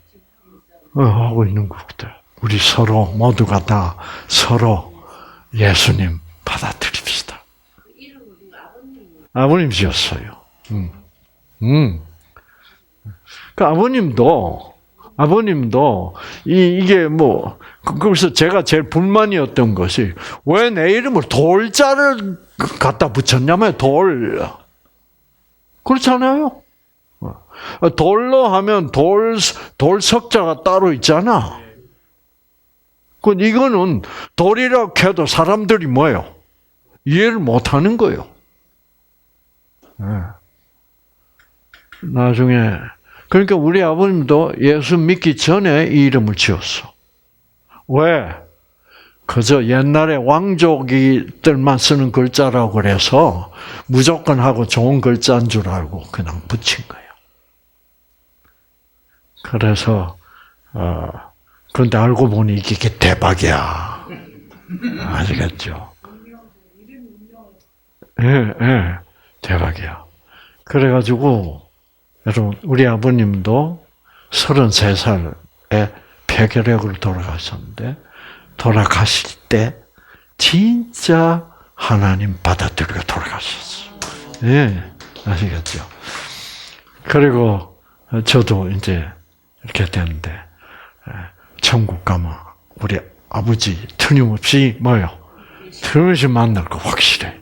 하고 있는 것 같아요. 우리 서로 모두가 다 서로 예수님 받아들입시다. 아버님 지었어요. 그 아버님도 이게 그래서 제가 제일 불만이었던 것이 왜 내 이름을 돌자를 갖다 붙였냐면 돌. 그렇잖아요. 돌로 하면 돌 석자가 따로 있잖아. 이거는 돌이라고 해도 사람들이 뭐예요? 이해를 못하는 거예요. 나중에 그러니까 우리 아버님도 예수 믿기 전에 이 이름을 지었어. 왜? 그저 옛날에 왕족이들만 쓰는 글자라고 그래서 무조건 하고 좋은 글자인 줄 알고 그냥 붙인 거예요. 그래서 그런데 알고 보니 이게 대박이야. 아시겠죠? 예, 대박이야. 그래가지고 여러분 우리 아버님도 33살에 폐결핵으로 돌아가셨는데 돌아가실 때 진짜 하나님 받아들이고 돌아가셨어요. 예, 아시겠죠? 그리고 저도 이제 이렇게 됐는데 천국 가면 우리 아버지 틀림없이 뭐요? 틀림없이 만날 거 확실해.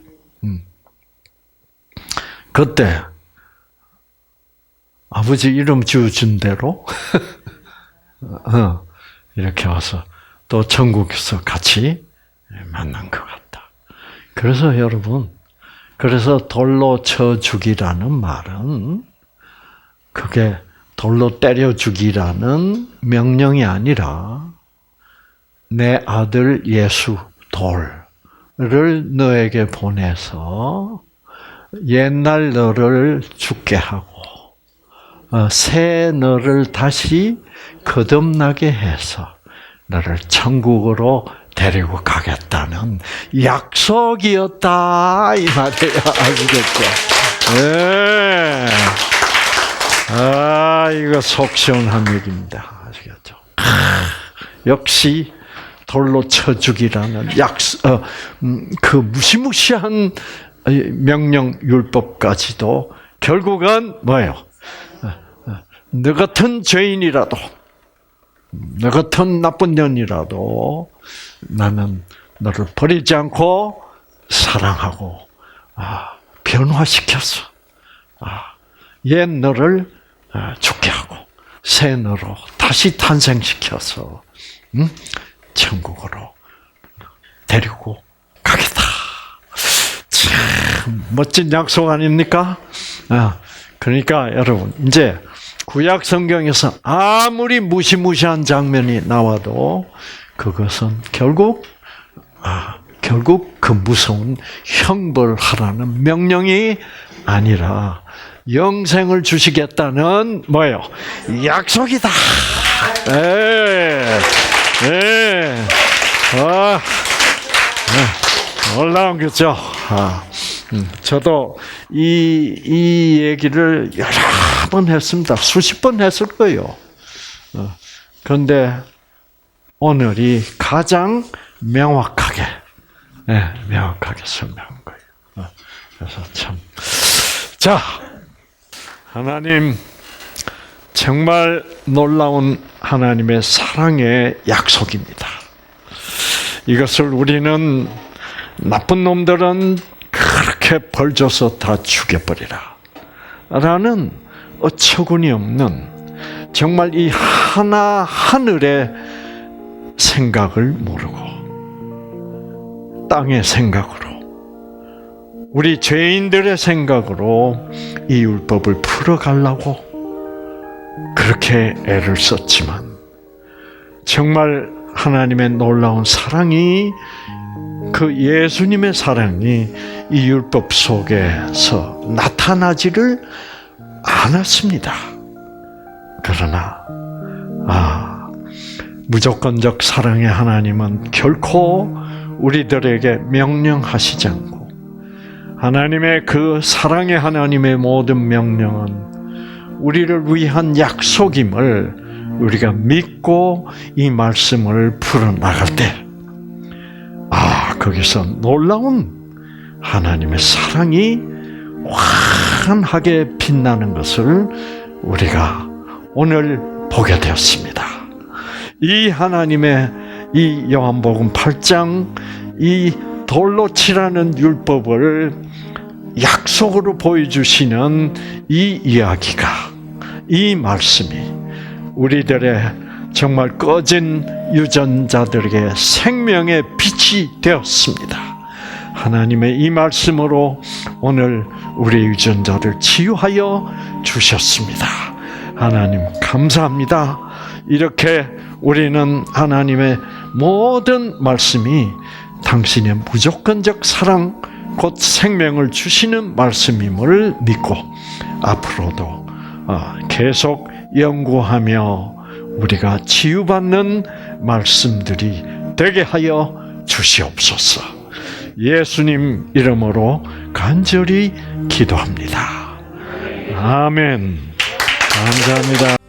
그때 아버지 이름 지어준 대로 이렇게 와서 또 천국에서 같이 만난 것 같다. 그래서 여러분, 그래서 돌로 쳐 죽이라는 말은 그게 돌로 때려 죽이라는 명령이 아니라 내 아들 예수 돌을 너에게 보내서 옛날 너를 죽게 하고 새 너를 다시 거듭나게 해서 너를 천국으로 데리고 가겠다는 약속이었다 이 말이에요. 아시겠죠? 네. 이거 속 시원한 얘기입니다. 아시겠죠? 역시 돌로 쳐 죽이라는 약속, 그 무시무시한 명령 율법까지도 결국은 뭐예요? 너 같은 죄인이라도, 너 같은 나쁜 년이라도 나는 너를 버리지 않고 사랑하고 변화시켰어. 옛 너를 죽게 하고 새 너로 다시 탄생시켜서 천국으로 데리고 가겠다. 참 멋진 약속 아닙니까? 그러니까 여러분 이제 구약 성경에서 아무리 무시무시한 장면이 나와도 그것은 결국 그 무서운 형벌하라는 명령이 아니라 영생을 주시겠다는 뭐예요? 약속이다. 놀라운 거죠. 저도 이 얘기를 여러 번 했습니다. 수십 번 했을 거예요. 그런데 오늘이 가장 명확하게 설명한 거예요. 그래서 참, 자, 하나님 정말 놀라운 하나님의 사랑의 약속입니다. 이것을 우리는 나쁜 놈들은 그렇게 벌 줘서 다 죽여버리라 라는 어처구니 없는 정말 이 하늘의 생각을 모르고 땅의 생각으로 우리 죄인들의 생각으로 이 율법을 풀어가려고 그렇게 애를 썼지만 정말 하나님의 놀라운 사랑이 그 예수님의 사랑이 이 율법 속에서 나타나지를 않았습니다. 그러나 무조건적 사랑의 하나님은 결코 우리들에게 명령하시지 않고 하나님의 그 사랑의 하나님의 모든 명령은 우리를 위한 약속임을 우리가 믿고 이 말씀을 풀어나갈 때 거기서 놀라운 하나님의 사랑이 환하게 빛나는 것을 우리가 오늘 보게 되었습니다. 이 하나님의 이 요한복음 8장 이 돌로 치라는 율법을 약속으로 보여주시는 이 이야기가 이 말씀이 우리들의 정말 꺼진 유전자들에게 생명의 빛이 되었습니다. 하나님의 이 말씀으로 오늘 우리 유전자를 치유하여 주셨습니다. 하나님 감사합니다. 이렇게 우리는 하나님의 모든 말씀이 당신의 무조건적 사랑 곧 생명을 주시는 말씀임을 믿고 앞으로도 계속 연구하며 우리가 치유받는 말씀들이 되게 하여 주시옵소서. 예수님 이름으로 간절히 기도합니다. 아멘. 감사합니다.